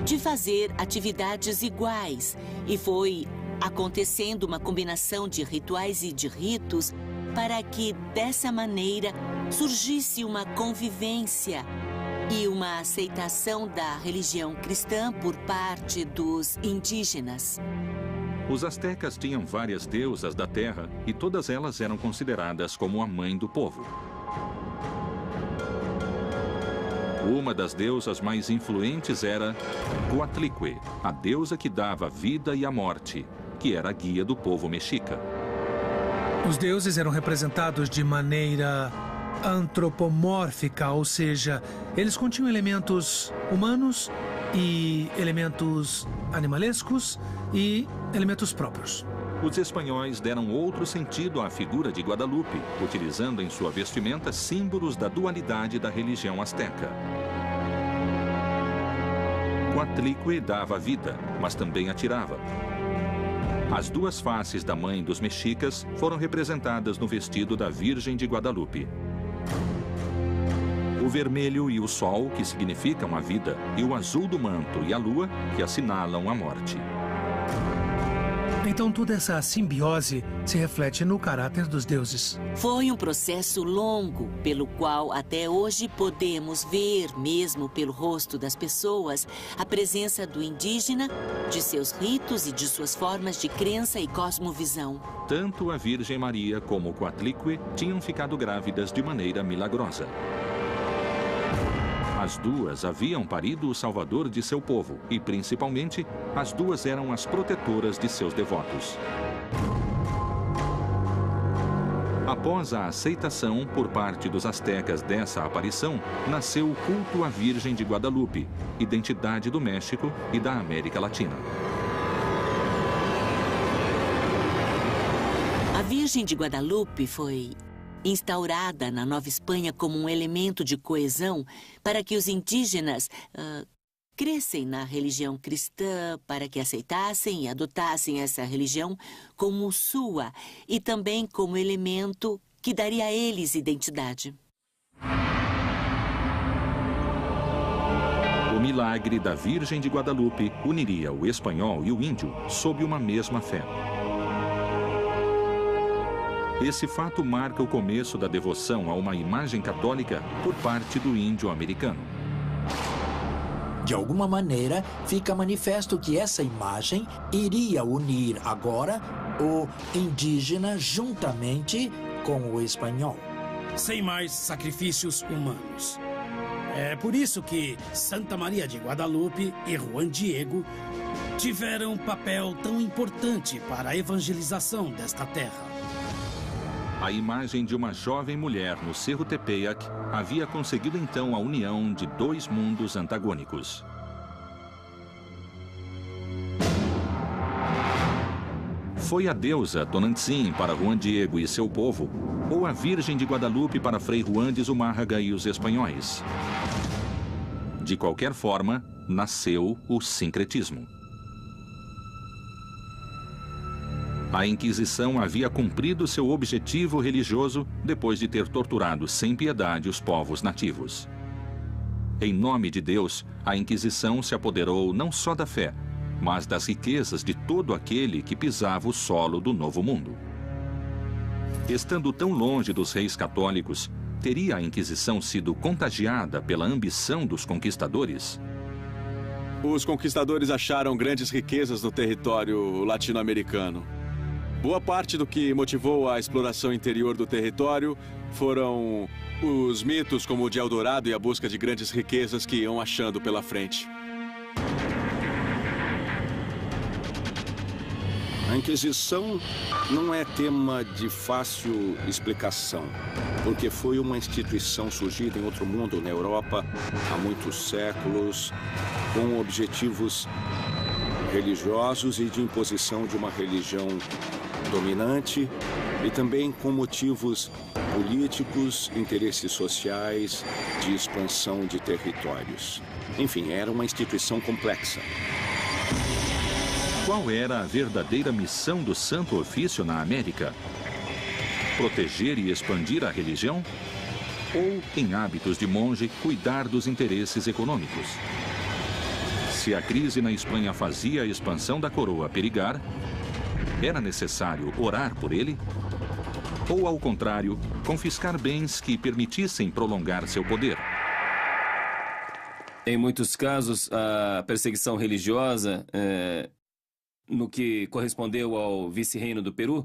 L: de fazer atividades iguais, e foi acontecendo uma combinação de rituais e de ritos para que, dessa maneira, surgisse uma convivência e uma aceitação da religião cristã por parte dos indígenas.
A: Os astecas tinham várias deusas da terra e todas elas eram consideradas como a mãe do povo. Uma das deusas mais influentes era Coatlicue, a deusa que dava a vida e a morte, que era a guia do povo mexica.
K: Os deuses eram representados de maneira antropomórfica, ou seja, eles continham elementos humanos e elementos animalescos e elementos próprios.
A: Os espanhóis deram outro sentido à figura de Guadalupe, utilizando em sua vestimenta símbolos da dualidade da religião asteca. Coatlicue dava vida, mas também atirava. As duas faces da mãe dos mexicas foram representadas no vestido da Virgem de Guadalupe. O vermelho e o sol, que significam a vida, e o azul do manto e a lua, que assinalam a morte.
K: Então toda essa simbiose se reflete no caráter dos deuses.
L: Foi um processo longo, pelo qual até hoje podemos ver, mesmo pelo rosto das pessoas, a presença do indígena, de seus ritos e de suas formas de crença e cosmovisão.
A: Tanto a Virgem Maria como Coatlicue tinham ficado grávidas de maneira milagrosa. As duas haviam parido o salvador de seu povo e, principalmente, as duas eram as protetoras de seus devotos. Após a aceitação por parte dos astecas dessa aparição, nasceu o culto à Virgem de Guadalupe, identidade do México e da América Latina.
L: A Virgem de Guadalupe foi instaurada na Nova Espanha como um elemento de coesão para que os indígenas crescem na religião cristã, para que aceitassem e adotassem essa religião como sua e também como elemento que daria a eles identidade.
A: O milagre da Virgem de Guadalupe uniria o espanhol e o índio sob uma mesma fé. Esse fato marca o começo da devoção a uma imagem católica por parte do índio americano.
M: De alguma maneira, fica manifesto que essa imagem iria unir agora o indígena juntamente com o espanhol.
I: Sem mais sacrifícios humanos. É por isso que Santa Maria de Guadalupe e Juan Diego tiveram um papel tão importante para a evangelização desta terra.
A: A imagem de uma jovem mulher no Cerro Tepeyac havia conseguido então a união de dois mundos antagônicos. Foi a deusa Tonantzin para Juan Diego e seu povo, ou a Virgem de Guadalupe para Frei Juan de Zumárraga e os espanhóis? De qualquer forma, nasceu o sincretismo. A Inquisição havia cumprido seu objetivo religioso depois de ter torturado sem piedade os povos nativos. Em nome de Deus, a Inquisição se apoderou não só da fé, mas das riquezas de todo aquele que pisava o solo do Novo Mundo. Estando tão longe dos reis católicos, teria a Inquisição sido contagiada pela ambição dos conquistadores?
G: Os conquistadores acharam grandes riquezas no território latino-americano. Boa parte do que motivou a exploração interior do território foram os mitos como o de Eldorado e a busca de grandes riquezas que iam achando pela frente.
D: A Inquisição não é tema de fácil explicação, porque foi uma instituição surgida em outro mundo, na Europa, há muitos séculos, com objetivos religiosos e de imposição de uma religião dominante e também com motivos políticos, interesses sociais, de expansão de territórios. Enfim, era uma instituição complexa.
A: Qual era a verdadeira missão do Santo Ofício na América? Proteger e expandir a religião? Ou, em hábitos de monge, cuidar dos interesses econômicos? Se a crise na Espanha fazia a expansão da coroa perigar, era necessário orar por ele? Ou, ao contrário, confiscar bens que permitissem prolongar seu poder?
C: Em muitos casos, a perseguição religiosa, no que correspondeu ao vice-reino do Peru,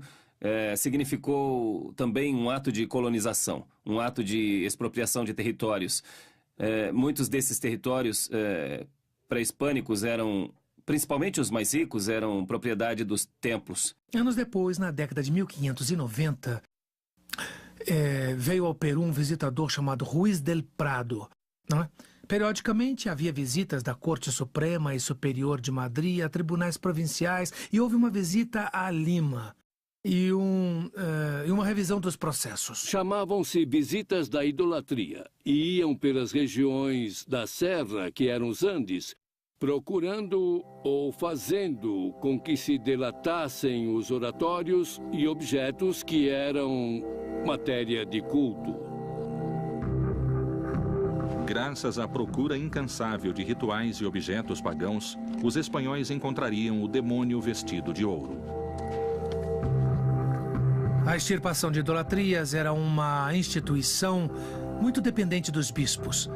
C: significou também um ato de colonização, um ato de expropriação de territórios. muitos desses territórios pré-hispânicos eram, principalmente os mais ricos, eram propriedade dos templos.
K: Anos depois, na década de 1590, veio ao Peru um visitador chamado Ruiz del Prado, não é? Periodicamente havia visitas da Corte Suprema e Superior de Madrid a tribunais provinciais e houve uma visita a Lima e uma revisão dos processos.
J: Chamavam-se visitas da idolatria e iam pelas regiões da Serra, que eram os Andes, procurando ou fazendo com que se delatassem os oratórios e objetos que eram matéria de culto.
A: Graças à procura incansável de rituais e objetos pagãos, os espanhóis encontrariam o demônio vestido de ouro.
K: A extirpação de idolatrias era uma instituição muito dependente dos bispos.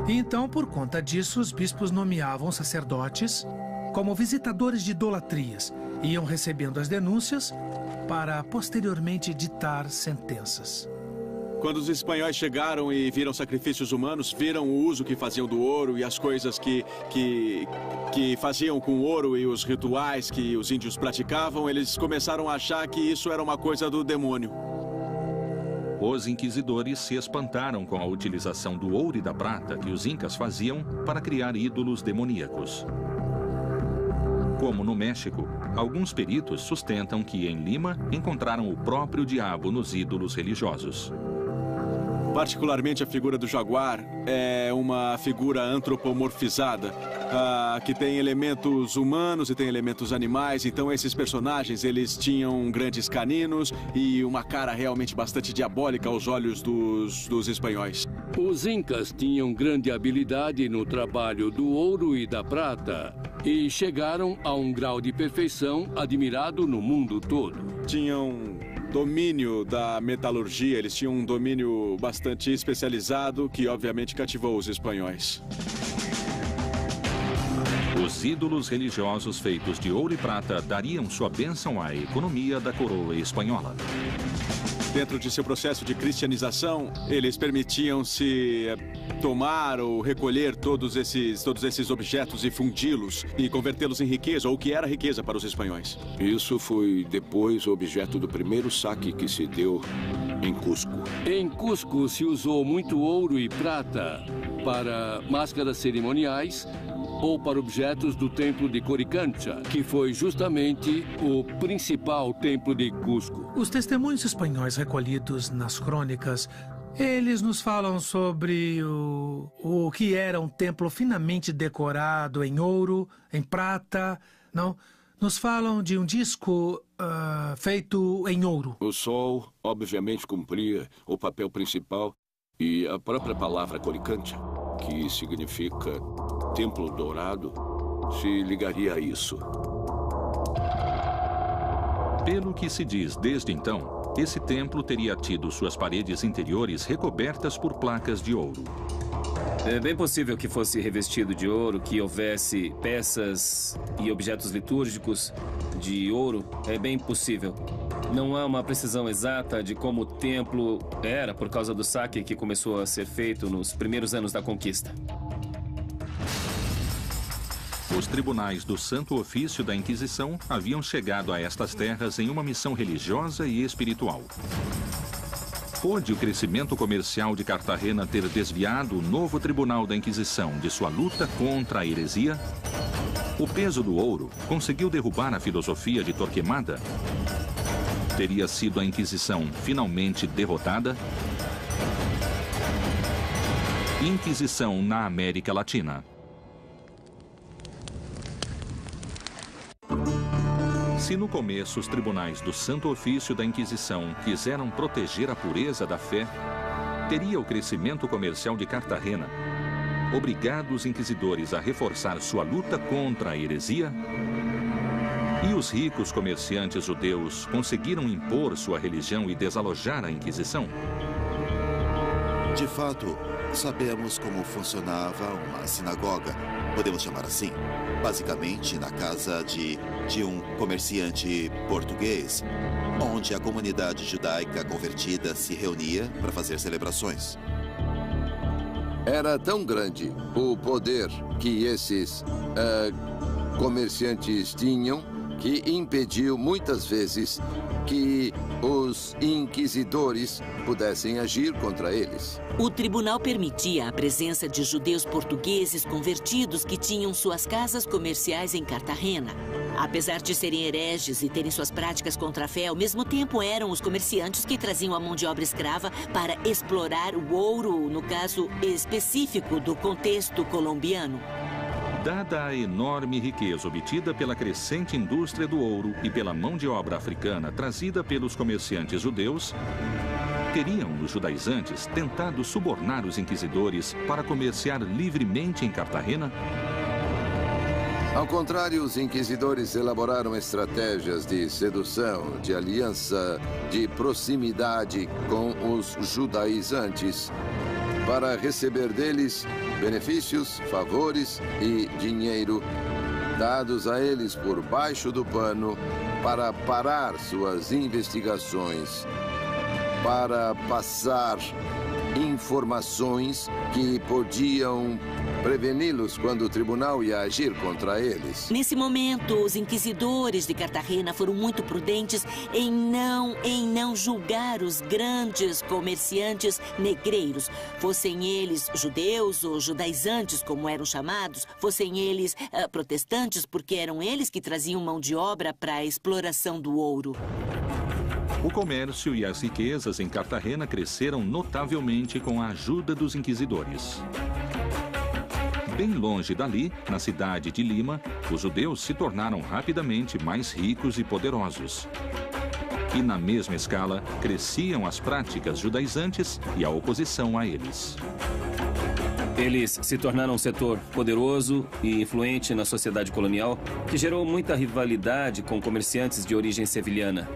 K: E então, por conta disso, os bispos nomeavam sacerdotes como visitadores de idolatrias e iam recebendo as denúncias para posteriormente ditar sentenças.
G: Quando os espanhóis chegaram e viram sacrifícios humanos, viram o uso que faziam do ouro e as coisas que faziam com o ouro e os rituais que os índios praticavam, eles começaram a achar que isso era uma coisa do demônio.
A: Os inquisidores se espantaram com a utilização do ouro e da prata que os incas faziam para criar ídolos demoníacos. Como no México, alguns peritos sustentam que em Lima encontraram o próprio diabo nos ídolos religiosos.
G: Particularmente a figura do jaguar é uma figura antropomorfizada, que tem elementos humanos e tem elementos animais. Então esses personagens, eles tinham grandes caninos e uma cara realmente bastante diabólica aos olhos dos espanhóis.
J: Os incas tinham grande habilidade no trabalho do ouro e da prata e chegaram a um grau de perfeição admirado no mundo todo.
G: Tinham domínio da metalurgia, eles tinham um domínio bastante especializado que obviamente cativou os espanhóis.
A: Os ídolos religiosos feitos de ouro e prata dariam sua bênção à economia da coroa espanhola.
G: Dentro de seu processo de cristianização, eles permitiam-se tomar ou recolher todos esses objetos e fundi-los e convertê-los em riqueza, ou que era riqueza para os espanhóis.
D: Isso foi depois objeto do primeiro saque que se deu em Cusco.
J: Em Cusco se usou muito ouro e prata para máscaras cerimoniais ou para objetos do templo de Coricancha, que foi justamente o principal templo de Cusco.
K: Os testemunhos espanhóis recolhidos nas crônicas, eles nos falam sobre o que era um templo finamente decorado em ouro, em prata, não? Nos falam de um disco feito em ouro.
D: O sol, obviamente, cumpria o papel principal e a própria palavra Coricancha, que significa Templo Dourado, se ligaria a isso.
A: Pelo que se diz desde então, esse templo teria tido suas paredes interiores recobertas por placas de ouro.
C: É bem possível que fosse revestido de ouro, que houvesse peças e objetos litúrgicos de ouro. É bem possível. Não há uma precisão exata de como o templo era por causa do saque que começou a ser feito nos primeiros anos da conquista.
A: Os tribunais do Santo Ofício da Inquisição haviam chegado a estas terras em uma missão religiosa e espiritual. Pôde o crescimento comercial de Cartagena ter desviado o novo tribunal da Inquisição de sua luta contra a heresia? O peso do ouro conseguiu derrubar a filosofia de Torquemada? Teria sido a Inquisição finalmente derrotada? Inquisição na América Latina. Se no começo os tribunais do Santo Ofício da Inquisição quiseram proteger a pureza da fé, teria o crescimento comercial de Cartagena obrigado os inquisidores a reforçar sua luta contra a heresia? E os ricos comerciantes judeus conseguiram impor sua religião e desalojar a Inquisição?
E: De fato, sabemos como funcionava uma sinagoga, podemos chamar assim. Basicamente na casa de um comerciante português, onde a comunidade judaica convertida se reunia para fazer celebrações.
N: Era tão grande o poder que esses comerciantes tinham que impediu muitas vezes que os inquisidores pudessem agir contra eles.
L: O tribunal permitia a presença de judeus portugueses convertidos que tinham suas casas comerciais em Cartagena. Apesar de serem hereges e terem suas práticas contra a fé, ao mesmo tempo eram os comerciantes que traziam a mão de obra escrava para explorar o ouro, no caso específico do contexto colombiano.
A: Dada a enorme riqueza obtida pela crescente indústria do ouro e pela mão de obra africana trazida pelos comerciantes judeus, teriam os judaizantes tentado subornar os inquisidores para comerciar livremente em Cartagena?
N: Ao contrário, os inquisidores elaboraram estratégias de sedução, de aliança, de proximidade com os judaizantes para receber deles benefícios, favores e dinheiro dados a eles por baixo do pano para parar suas investigações, para passar informações que podiam preveni-los quando o tribunal ia agir contra eles.
L: Nesse momento, os inquisidores de Cartagena foram muito prudentes em não julgar os grandes comerciantes negreiros, fossem eles judeus ou judaizantes, como eram chamados, fossem eles protestantes, porque eram eles que traziam mão de obra para a exploração do ouro.
A: O comércio e as riquezas em Cartagena cresceram notavelmente com a ajuda dos inquisidores. Bem longe dali, na cidade de Lima, os judeus se tornaram rapidamente mais ricos e poderosos. E na mesma escala, cresciam as práticas judaizantes e a oposição a eles.
C: Eles se tornaram um setor poderoso e influente na sociedade colonial, que gerou muita rivalidade com comerciantes de origem sevilhana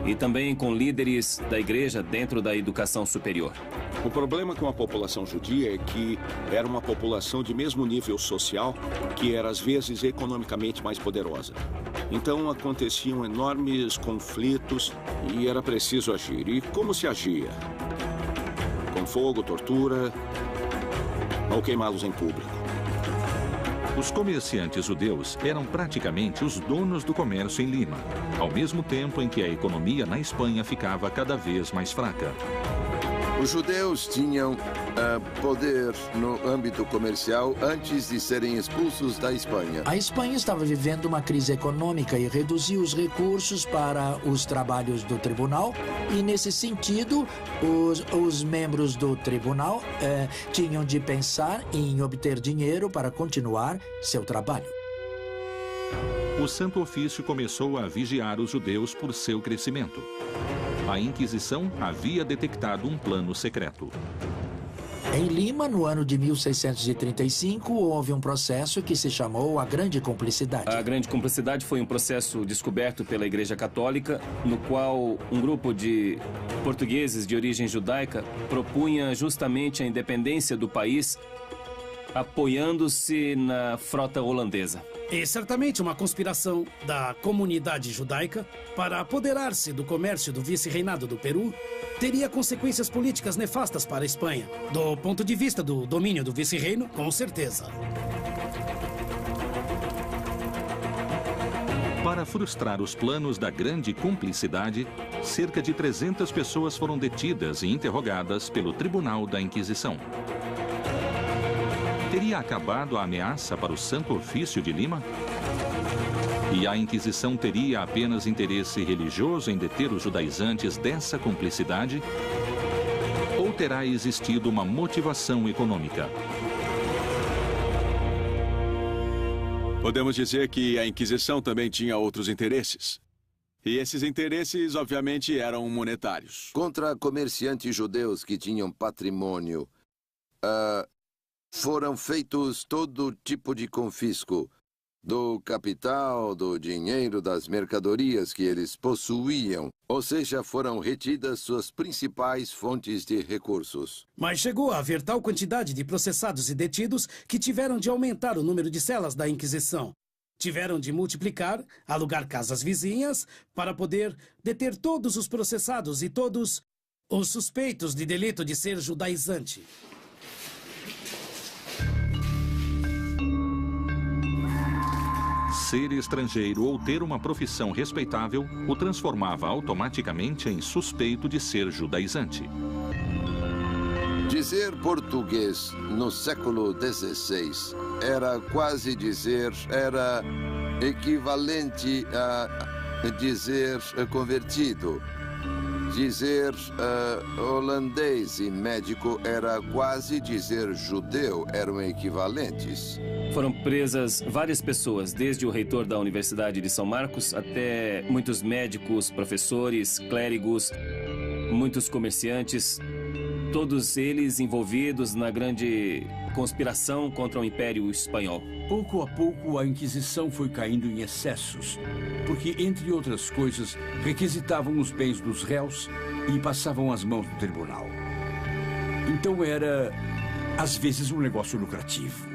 C: e também com líderes da igreja dentro da educação superior.
D: O problema com a população judia é que era uma população de mesmo nível social, que era às vezes economicamente mais poderosa. Então aconteciam enormes conflitos e era preciso agir. E como se agia? Com fogo, tortura ou queimá-los em público.
A: Os comerciantes judeus eram praticamente os donos do comércio em Lima, ao mesmo tempo em que a economia na Espanha ficava cada vez mais fraca.
N: Os judeus tinham poder no âmbito comercial antes de serem expulsos da Espanha.
M: A Espanha estava vivendo uma crise econômica e reduziu os recursos para os trabalhos do tribunal. E, nesse sentido, os membros do tribunal tinham de pensar em obter dinheiro para continuar seu trabalho.
A: O Santo Ofício começou a vigiar os judeus por seu crescimento. A Inquisição havia detectado um plano secreto.
M: Em Lima, no ano de 1635, houve um processo que se chamou a Grande Cumplicidade.
C: A Grande Cumplicidade foi um processo descoberto pela Igreja Católica, no qual um grupo de portugueses de origem judaica propunha justamente a independência do país, apoiando-se na frota holandesa.
I: E certamente uma conspiração da comunidade judaica para apoderar-se do comércio do vice-reinado do Peru teria consequências políticas nefastas para a Espanha. Do ponto de vista do domínio do vice-reino, com certeza.
A: Para frustrar os planos da Grande Cumplicidade, cerca de 300 pessoas foram detidas e interrogadas pelo Tribunal da Inquisição. Teria acabado a ameaça para o Santo Ofício de Lima? E a Inquisição teria apenas interesse religioso em deter os judaizantes dessa cumplicidade? Ou terá existido uma motivação econômica?
G: Podemos dizer que a Inquisição também tinha outros interesses. E esses interesses, obviamente, eram monetários.
N: Contra comerciantes judeus que tinham patrimônio, foram feitos todo tipo de confisco do capital, do dinheiro, das mercadorias que eles possuíam. Ou seja, foram retidas suas principais fontes de recursos.
I: Mas chegou a haver tal quantidade de processados e detidos que tiveram de aumentar o número de celas da Inquisição. Tiveram de multiplicar, alugar casas vizinhas para poder deter todos os processados e todos os suspeitos de delito de ser judaizante.
A: Ser estrangeiro ou ter uma profissão respeitável o transformava automaticamente em suspeito de ser judaizante.
N: Dizer português no século XVI era quase dizer, era equivalente a dizer convertido. Dizer holandês e médico era quase dizer judeu, eram equivalentes.
C: Foram presas várias pessoas, desde o reitor da Universidade de São Marcos até muitos médicos, professores, clérigos, muitos comerciantes, todos eles envolvidos na grande conspiração contra o Império Espanhol.
H: Pouco a pouco, a Inquisição foi caindo em excessos, porque, entre outras coisas, requisitavam os bens dos réus e passavam às mãos do tribunal. Então era, às vezes, um negócio lucrativo.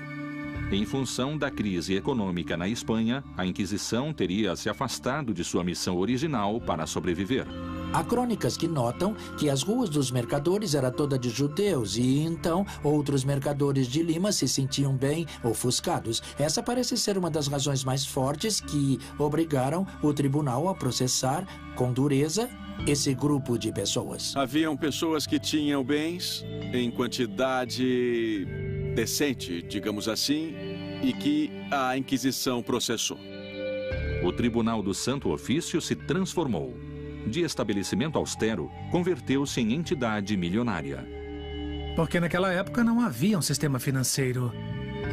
A: Em função da crise econômica na Espanha, a Inquisição teria se afastado de sua missão original para sobreviver.
M: Há crônicas que notam que as ruas dos mercadores eram todas de judeus e, então, outros mercadores de Lima se sentiam bem ofuscados. Essa parece ser uma das razões mais fortes que obrigaram o tribunal a processar com dureza esse grupo de pessoas.
G: Haviam pessoas que tinham bens em quantidade decente, digamos assim, e que a Inquisição processou.
A: O Tribunal do Santo Ofício se transformou. De estabelecimento austero, converteu-se em entidade milionária.
K: Porque naquela época não havia um sistema financeiro.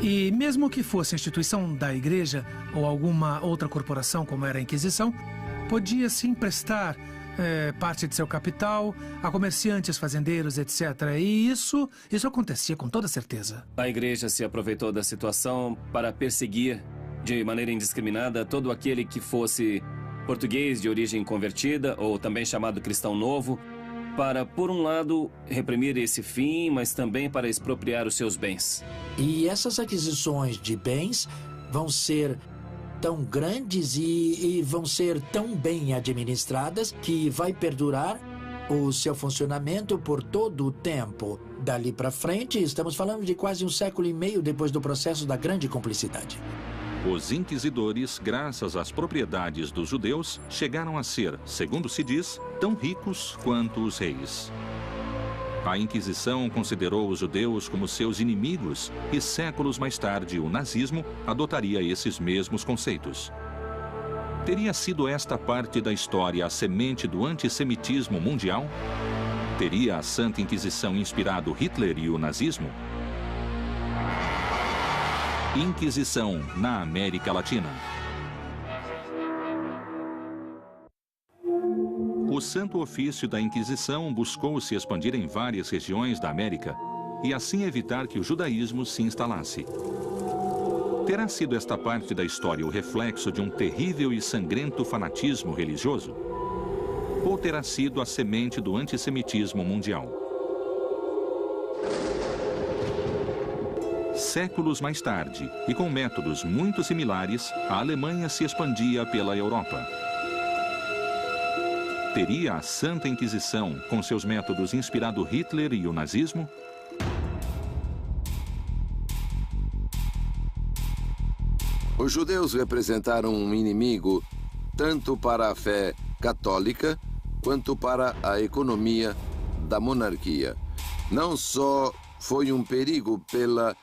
K: E mesmo que fosse a instituição da igreja ou alguma outra corporação, como era a Inquisição, podia se emprestar parte de seu capital a comerciantes, fazendeiros, etc. E isso acontecia com toda certeza.
C: A igreja se aproveitou da situação para perseguir de maneira indiscriminada todo aquele que fosse português de origem convertida, ou também chamado cristão novo, para, por um lado, reprimir esse fim, mas também para expropriar os seus bens.
M: E essas aquisições de bens vão ser tão grandes e vão ser tão bem administradas que vai perdurar o seu funcionamento por todo o tempo. Dali para frente, estamos falando de quase 1,5 séculos depois do processo da Grande Cumplicidade.
A: Os inquisidores, graças às propriedades dos judeus, chegaram a ser, segundo se diz, tão ricos quanto os reis. A Inquisição considerou os judeus como seus inimigos e séculos mais tarde o nazismo adotaria esses mesmos conceitos. Teria sido esta parte da história a semente do antissemitismo mundial? Teria a Santa Inquisição inspirado Hitler e o nazismo? Inquisição na América Latina. O Santo Ofício da Inquisição buscou se expandir em várias regiões da América e assim evitar que o judaísmo se instalasse. Terá sido esta parte da história o reflexo de um terrível e sangrento fanatismo religioso? Ou terá sido a semente do antissemitismo mundial? Séculos mais tarde, e com métodos muito similares, a Alemanha se expandia pela Europa. Teria a Santa Inquisição, com seus métodos, inspirado Hitler e o nazismo?
N: Os judeus representaram um inimigo tanto para a fé católica quanto para a economia da monarquia. Não só foi um perigo pela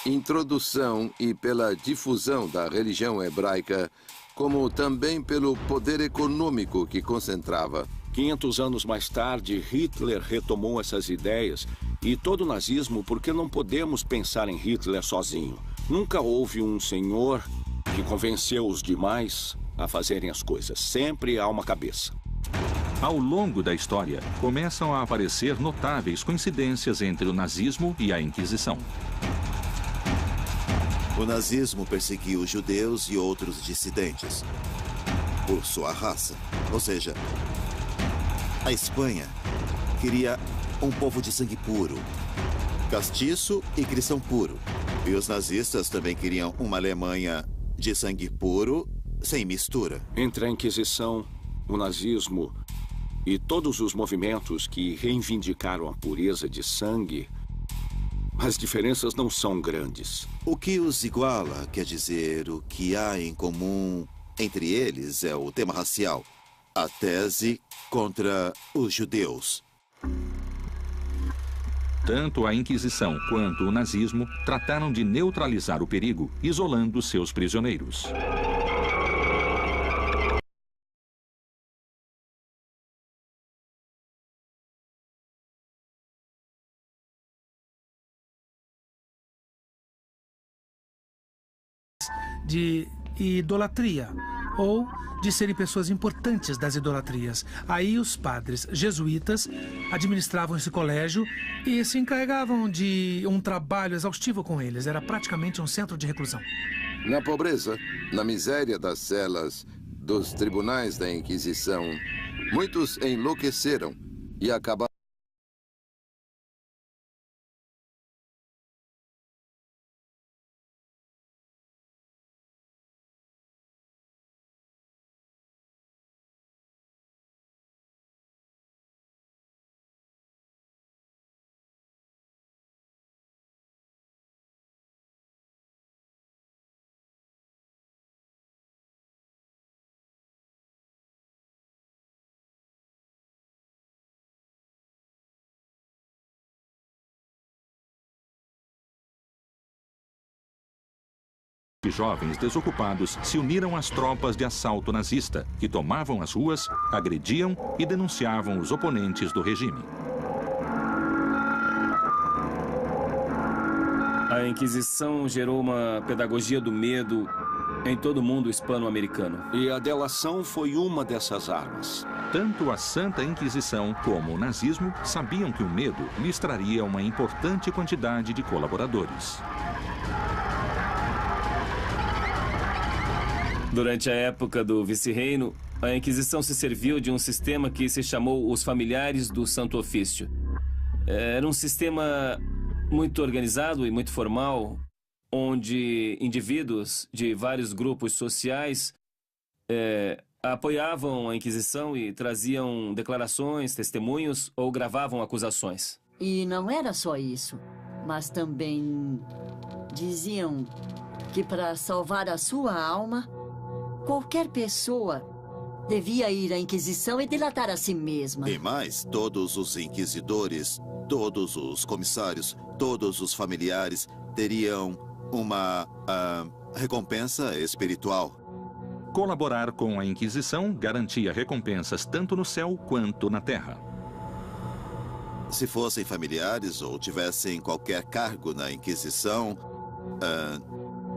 N: introdução e pela difusão da religião hebraica, como também pelo poder econômico que concentrava.
D: 500 anos mais tarde, Hitler retomou essas ideias e todo o nazismo, porque não podemos pensar em Hitler sozinho. Nunca houve um senhor que convenceu os demais a fazerem as coisas. Sempre há uma cabeça.
A: Ao longo da história, começam a aparecer notáveis coincidências entre o nazismo e a Inquisição.
E: O nazismo perseguiu os judeus e outros dissidentes por sua raça. Ou seja, a Espanha queria um povo de sangue puro, castiço e cristão puro. E os nazistas também queriam uma Alemanha de sangue puro, sem mistura.
D: Entre a Inquisição, o nazismo e todos os movimentos que reivindicaram a pureza de sangue, As diferenças não são grandes.
E: O que os iguala, quer dizer, o que há em comum entre eles é o tema racial. A tese contra os judeus.
A: Tanto a Inquisição quanto o nazismo trataram de neutralizar o perigo, isolando seus prisioneiros.
K: De idolatria, ou de serem pessoas importantes das idolatrias. Aí os padres jesuítas administravam esse colégio e se encarregavam de um trabalho exaustivo com eles. Era praticamente um centro de reclusão.
N: Na pobreza, na miséria das celas, dos tribunais da Inquisição, muitos enlouqueceram e acabaram
A: Jovens desocupados se uniram às tropas de assalto nazista, que tomavam as ruas, agrediam e denunciavam os oponentes do regime.
C: A Inquisição gerou uma pedagogia do medo em todo o mundo hispano-americano.
D: E a delação foi uma dessas armas.
A: Tanto a Santa Inquisição como o nazismo sabiam que o medo lhes traria uma importante quantidade de colaboradores.
C: Durante a época do vice-reino, a Inquisição se serviu de um sistema que se chamou os Familiares do Santo Ofício. Era um sistema muito organizado e muito formal, onde indivíduos de vários grupos sociais apoiavam a Inquisição e traziam declarações, testemunhos ou gravavam acusações.
F: E não era só isso, mas também diziam que para salvar a sua alma, qualquer pessoa devia ir à Inquisição e delatar a si mesma.
E: E mais, todos os inquisidores, todos os comissários, todos os familiares teriam uma recompensa espiritual.
A: Colaborar com a Inquisição garantia recompensas tanto no céu quanto na terra.
E: Se fossem familiares ou tivessem qualquer cargo na Inquisição,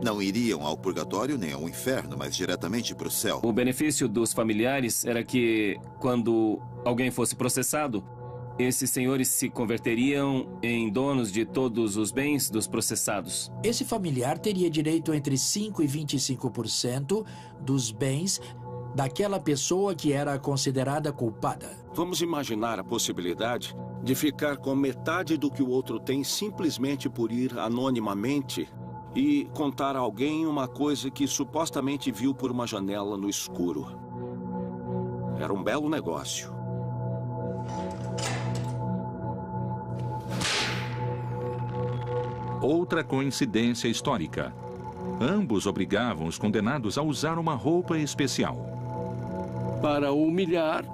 E: não iriam ao purgatório nem ao inferno, mas diretamente para o céu.
C: O benefício dos familiares era que, quando alguém fosse processado, esses senhores se converteriam em donos de todos os bens dos processados.
M: Esse familiar teria direito entre 5% e 25% dos bens daquela pessoa que era considerada culpada.
D: Vamos imaginar a possibilidade de ficar com metade do que o outro tem simplesmente por ir anonimamente e contar a alguém uma coisa que supostamente viu por uma janela no escuro. Era um belo negócio.
A: Outra coincidência histórica. Ambos obrigavam os condenados a usar uma roupa especial.
J: Para humilhar,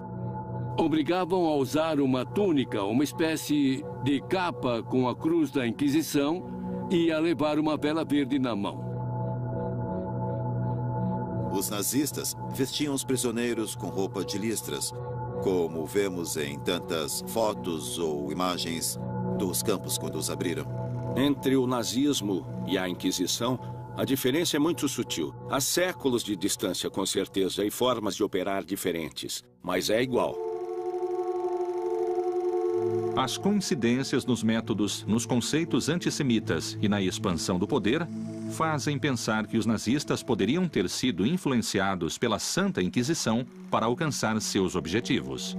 J: obrigavam a usar uma túnica, uma espécie de capa com a cruz da Inquisição, e a levar uma vela verde na mão.
E: Os nazistas vestiam os prisioneiros com roupa de listras, como vemos em tantas fotos ou imagens dos campos quando os abriram.
D: Entre o nazismo e a Inquisição, a diferença é muito sutil. Há séculos de distância, com certeza, e formas de operar diferentes, mas é igual.
A: As coincidências nos métodos, nos conceitos antissemitas e na expansão do poder fazem pensar que os nazistas poderiam ter sido influenciados pela Santa Inquisição para alcançar seus objetivos.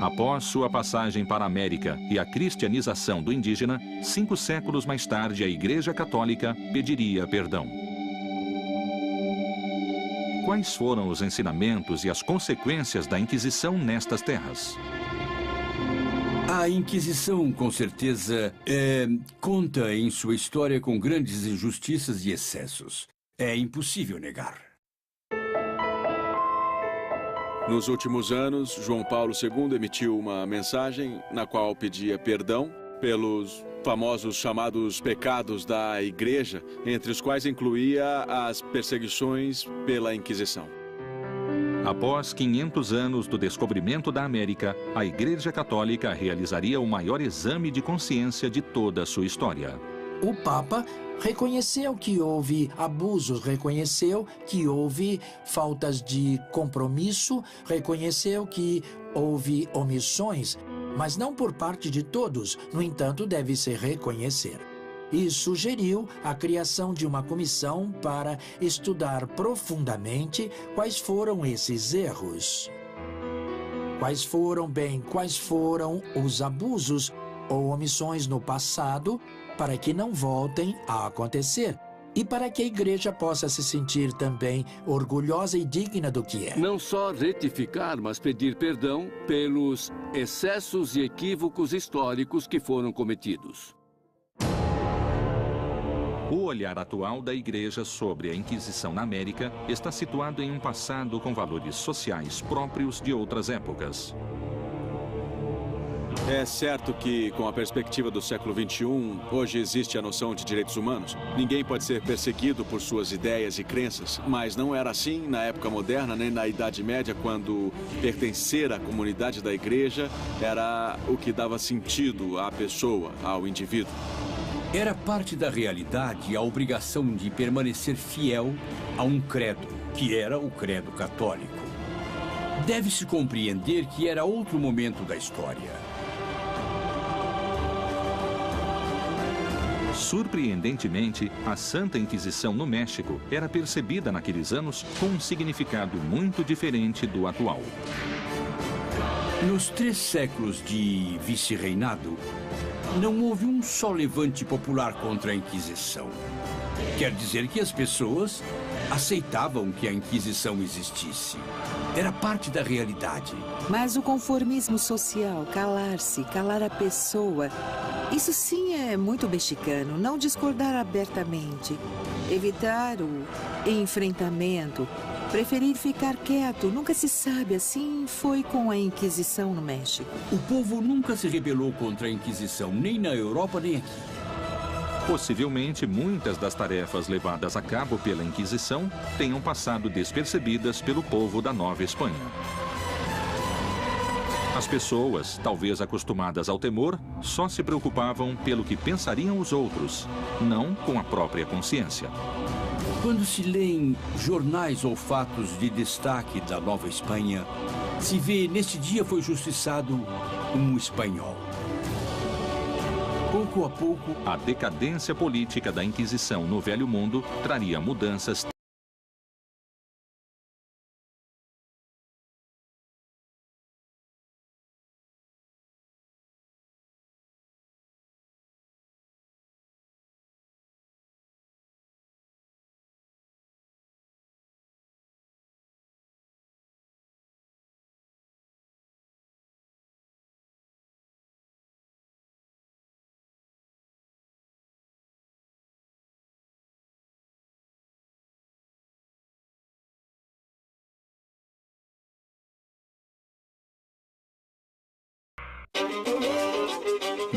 A: Após sua passagem para a América e a cristianização do indígena, 5 séculos mais tarde a Igreja Católica pediria perdão. Quais foram os ensinamentos e as consequências da Inquisição nestas terras?
H: A Inquisição, com certeza, conta em sua história com grandes injustiças e excessos. É impossível negar.
G: Nos últimos anos, João Paulo II emitiu uma mensagem na qual pedia perdão pelos famosos chamados pecados da Igreja, entre os quais incluía as perseguições pela Inquisição.
A: Após 500 anos do descobrimento da América, a Igreja Católica realizaria o maior exame de consciência de toda a sua história.
M: O Papa reconheceu que houve abusos, reconheceu que houve faltas de compromisso, reconheceu que houve omissões, mas não por parte de todos. No entanto, deve-se reconhecer. E sugeriu a criação de uma comissão para estudar profundamente quais foram esses erros. Quais foram os abusos ou omissões no passado, para que não voltem a acontecer e para que a Igreja possa se sentir também orgulhosa e digna do que é.
J: Não só retificar, mas pedir perdão pelos excessos e equívocos históricos que foram cometidos.
A: O olhar atual da Igreja sobre a Inquisição na América está situado em um passado com valores sociais próprios de outras épocas.
G: É certo que, com a perspectiva do século XXI, hoje existe a noção de direitos humanos. Ninguém pode ser perseguido por suas ideias e crenças, mas não era assim na época moderna, nem na Idade Média, quando pertencer à comunidade da Igreja era o que dava sentido à pessoa, ao indivíduo.
H: Era parte da realidade a obrigação de permanecer fiel a um credo, que era o credo católico. Deve-se compreender que era outro momento da história.
A: Surpreendentemente, a Santa Inquisição no México era percebida naqueles anos com um significado muito diferente do atual.
H: Nos 3 séculos de vice-reinado, não houve um só levante popular contra a Inquisição. Quer dizer que as pessoas aceitavam que a Inquisição existisse. Era parte da realidade.
B: Mas o conformismo social, calar-se, calar a pessoa, isso sim é muito mexicano. Não discordar abertamente, evitar o enfrentamento, preferir ficar quieto. Nunca se sabe. Assim foi com a Inquisição no México.
H: O povo nunca se rebelou contra a Inquisição, nem na Europa, nem aqui.
A: Possivelmente, muitas das tarefas levadas a cabo pela Inquisição tenham passado despercebidas pelo povo da Nova Espanha. As pessoas, talvez acostumadas ao temor, só se preocupavam pelo que pensariam os outros, não com a própria consciência.
H: Quando se lêem jornais ou fatos de destaque da Nova Espanha, se vê neste dia foi justiçado um espanhol. Pouco a pouco,
A: a decadência política da Inquisição no Velho Mundo traria mudanças.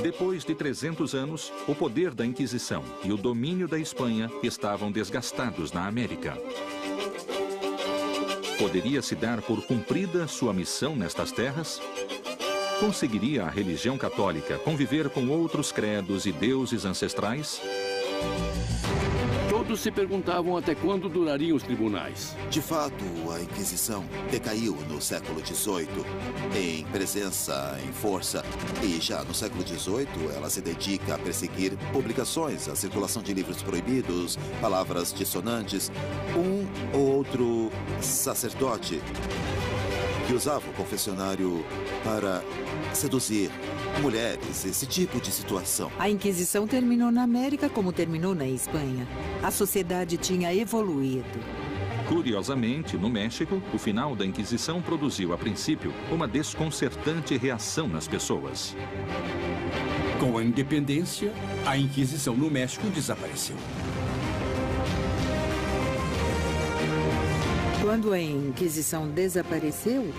A: Depois de 300 anos, o poder da Inquisição e o domínio da Espanha estavam desgastados na América. Poderia-se dar por cumprida sua missão nestas terras? Conseguiria a religião católica conviver com outros credos e deuses ancestrais?
J: Todos se perguntavam até quando durariam os tribunais.
E: De fato, a Inquisição decaiu no século XVIII, em presença, em força. E já no século XVIII, ela se dedica a perseguir publicações, a circulação de livros proibidos, palavras dissonantes. Um ou outro sacerdote que usava o confessionário para seduzir mulheres, esse tipo de situação.
B: A Inquisição terminou na América como terminou na Espanha. A sociedade tinha evoluído.
A: Curiosamente, no México, o final da Inquisição produziu, a princípio, uma desconcertante reação nas pessoas.
H: Com a independência, a Inquisição no México desapareceu.
B: Quando a Inquisição desapareceu,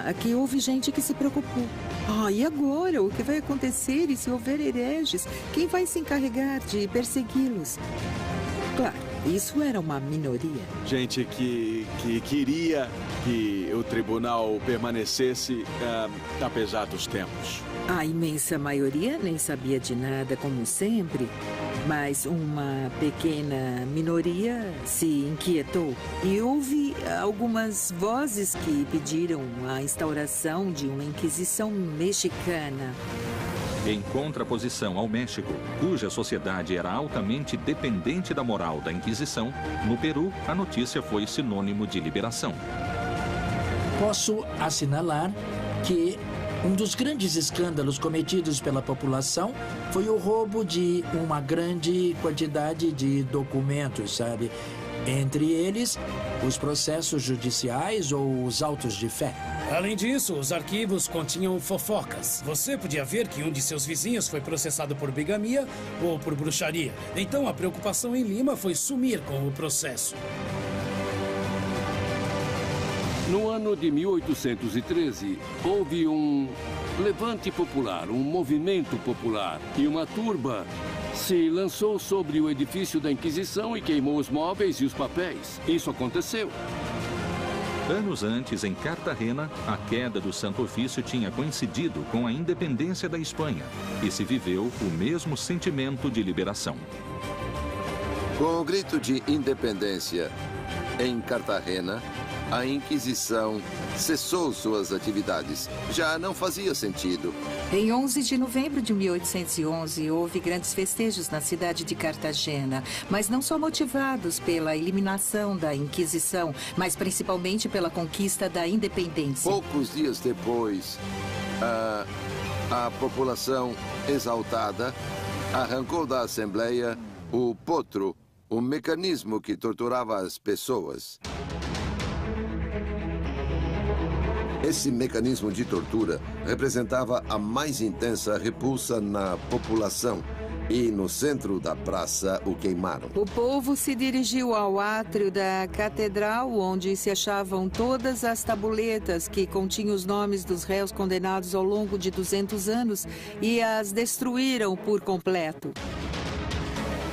B: aqui houve gente que se preocupou. E agora? O que vai acontecer? E se houver hereges, quem vai se encarregar de persegui-los? Claro, isso era uma minoria.
G: Gente que queria que o tribunal permanecesse apesar dos tempos.
B: A imensa maioria nem sabia de nada, como sempre, mas uma pequena minoria se inquietou e houve algumas vozes que pediram a instauração de uma Inquisição mexicana.
A: Em contraposição ao México, cuja sociedade era altamente dependente da moral da Inquisição, no Peru, a notícia foi sinônimo de liberação.
M: Posso assinalar que um dos grandes escândalos cometidos pela população foi o roubo de uma grande quantidade de documentos, sabe? Entre eles, os processos judiciais ou os autos de fé.
I: Além disso, os arquivos continham fofocas. Você podia ver que um de seus vizinhos foi processado por bigamia ou por bruxaria. Então, a preocupação em Lima foi sumir com o processo.
J: No ano de 1813, houve um levante popular, um movimento popular, e uma turba se lançou sobre o edifício da Inquisição e queimou os móveis e os papéis. Isso aconteceu.
A: Anos antes, em Cartagena, a queda do Santo Ofício tinha coincidido com a independência da Espanha e se viveu o mesmo sentimento de liberação.
N: Com o grito de independência em Cartagena, a Inquisição cessou suas atividades. Já não fazia sentido.
B: Em 11 de novembro de 1811, houve grandes festejos na cidade de Cartagena, mas não só motivados pela eliminação da Inquisição, mas principalmente pela conquista da independência.
N: Poucos dias depois, a população exaltada arrancou da Assembleia o potro, o mecanismo que torturava as pessoas. Esse mecanismo de tortura representava a mais intensa repulsa na população e, no centro da praça, o queimaram.
B: O povo se dirigiu ao átrio da catedral, onde se achavam todas as tabuletas que continham os nomes dos réus condenados ao longo de 200 anos e as destruíram por completo.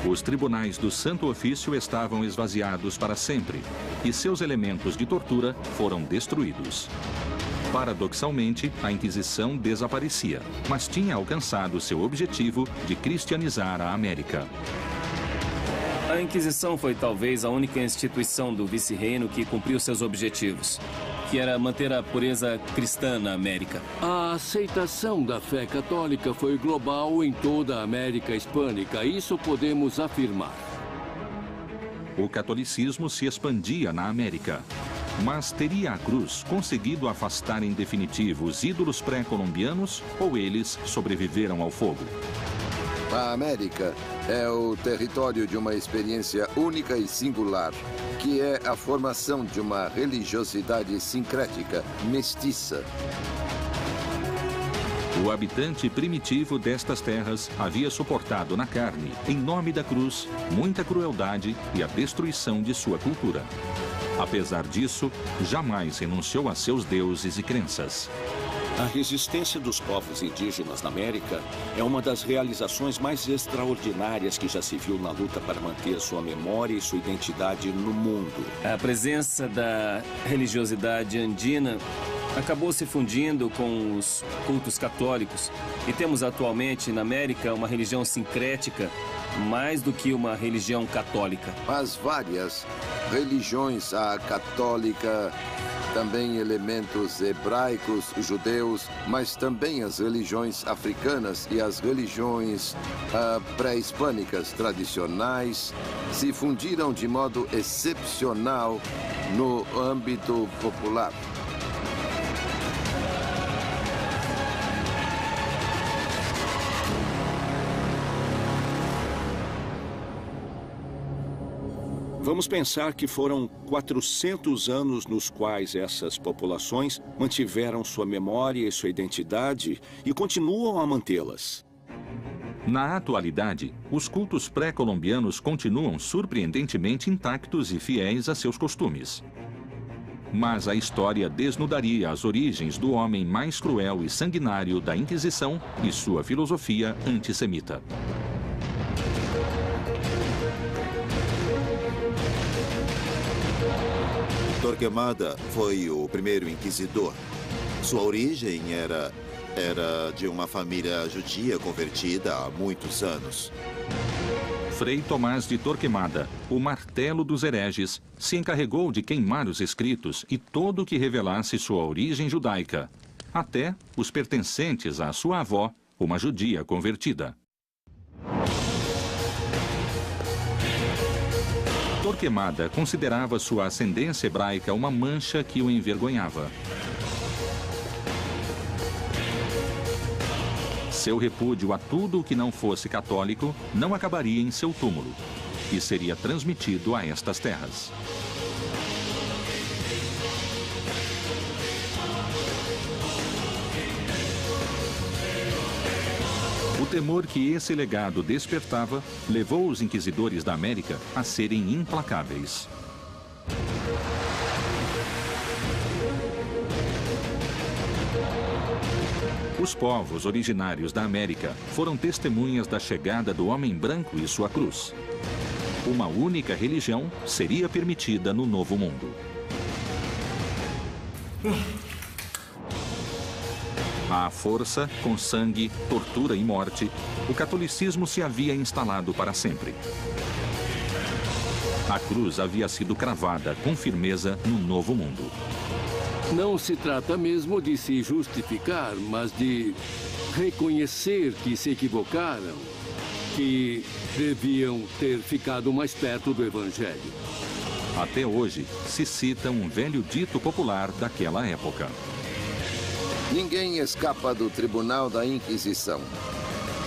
A: Os tribunais do Santo Ofício estavam esvaziados para sempre e seus elementos de tortura foram destruídos. Paradoxalmente, a Inquisição desaparecia, mas tinha alcançado seu objetivo de cristianizar a América.
C: A Inquisição foi talvez a única instituição do vice-reino que cumpriu seus objetivos, que era manter a pureza cristã na América.
J: A aceitação da fé católica foi global em toda a América Hispânica, isso podemos afirmar.
A: O catolicismo se expandia na América. Mas teria a cruz conseguido afastar em definitivo os ídolos pré-colombianos ou eles sobreviveram ao fogo?
N: A América é o território de uma experiência única e singular, que é a formação de uma religiosidade sincrética, mestiça.
A: O habitante primitivo destas terras havia suportado na carne, em nome da cruz, muita crueldade e a destruição de sua cultura. Apesar disso, jamais renunciou a seus deuses e crenças.
D: A resistência dos povos indígenas na América é uma das realizações mais extraordinárias que já se viu na luta para manter sua memória e sua identidade no mundo.
C: A presença da religiosidade andina acabou se fundindo com os cultos católicos e temos atualmente na América uma religião sincrética mais do que uma religião católica.
N: As várias religiões, a católica, também elementos hebraicos, judeus, mas também as religiões africanas e as religiões pré-hispânicas tradicionais se fundiram de modo excepcional no âmbito popular.
D: Vamos pensar que foram 400 anos nos quais essas populações mantiveram sua memória e sua identidade e continuam a mantê-las.
A: Na atualidade, os cultos pré-colombianos continuam surpreendentemente intactos e fiéis a seus costumes. Mas a história desnudaria as origens do homem mais cruel e sanguinário da Inquisição e sua filosofia antissemita.
E: Torquemada foi o primeiro inquisidor. Sua origem era de uma família judia convertida há muitos anos.
A: Frei Tomás de Torquemada, o martelo dos hereges, se encarregou de queimar os escritos e tudo o que revelasse sua origem judaica, até os pertencentes à sua avó, uma judia convertida. Torquemada considerava sua ascendência hebraica uma mancha que o envergonhava. Seu repúdio a tudo o que não fosse católico não acabaria em seu túmulo e seria transmitido a estas terras. O temor que esse legado despertava levou os inquisidores da América a serem implacáveis. Os povos originários da América foram testemunhas da chegada do homem branco e sua cruz. Uma única religião seria permitida no Novo Mundo. À força, com sangue, tortura e morte, o catolicismo se havia instalado para sempre. A cruz havia sido cravada com firmeza no Novo Mundo.
J: Não se trata mesmo de se justificar, mas de reconhecer que se equivocaram, que deviam ter ficado mais perto do Evangelho.
A: Até hoje, se cita um velho dito popular daquela época.
N: Ninguém escapa do tribunal da Inquisição.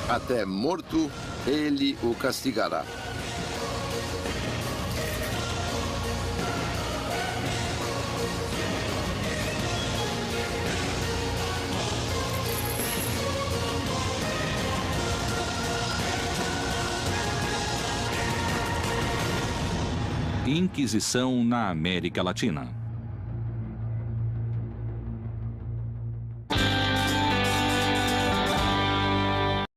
N: Até morto, ele o castigará.
A: Inquisição na América Latina.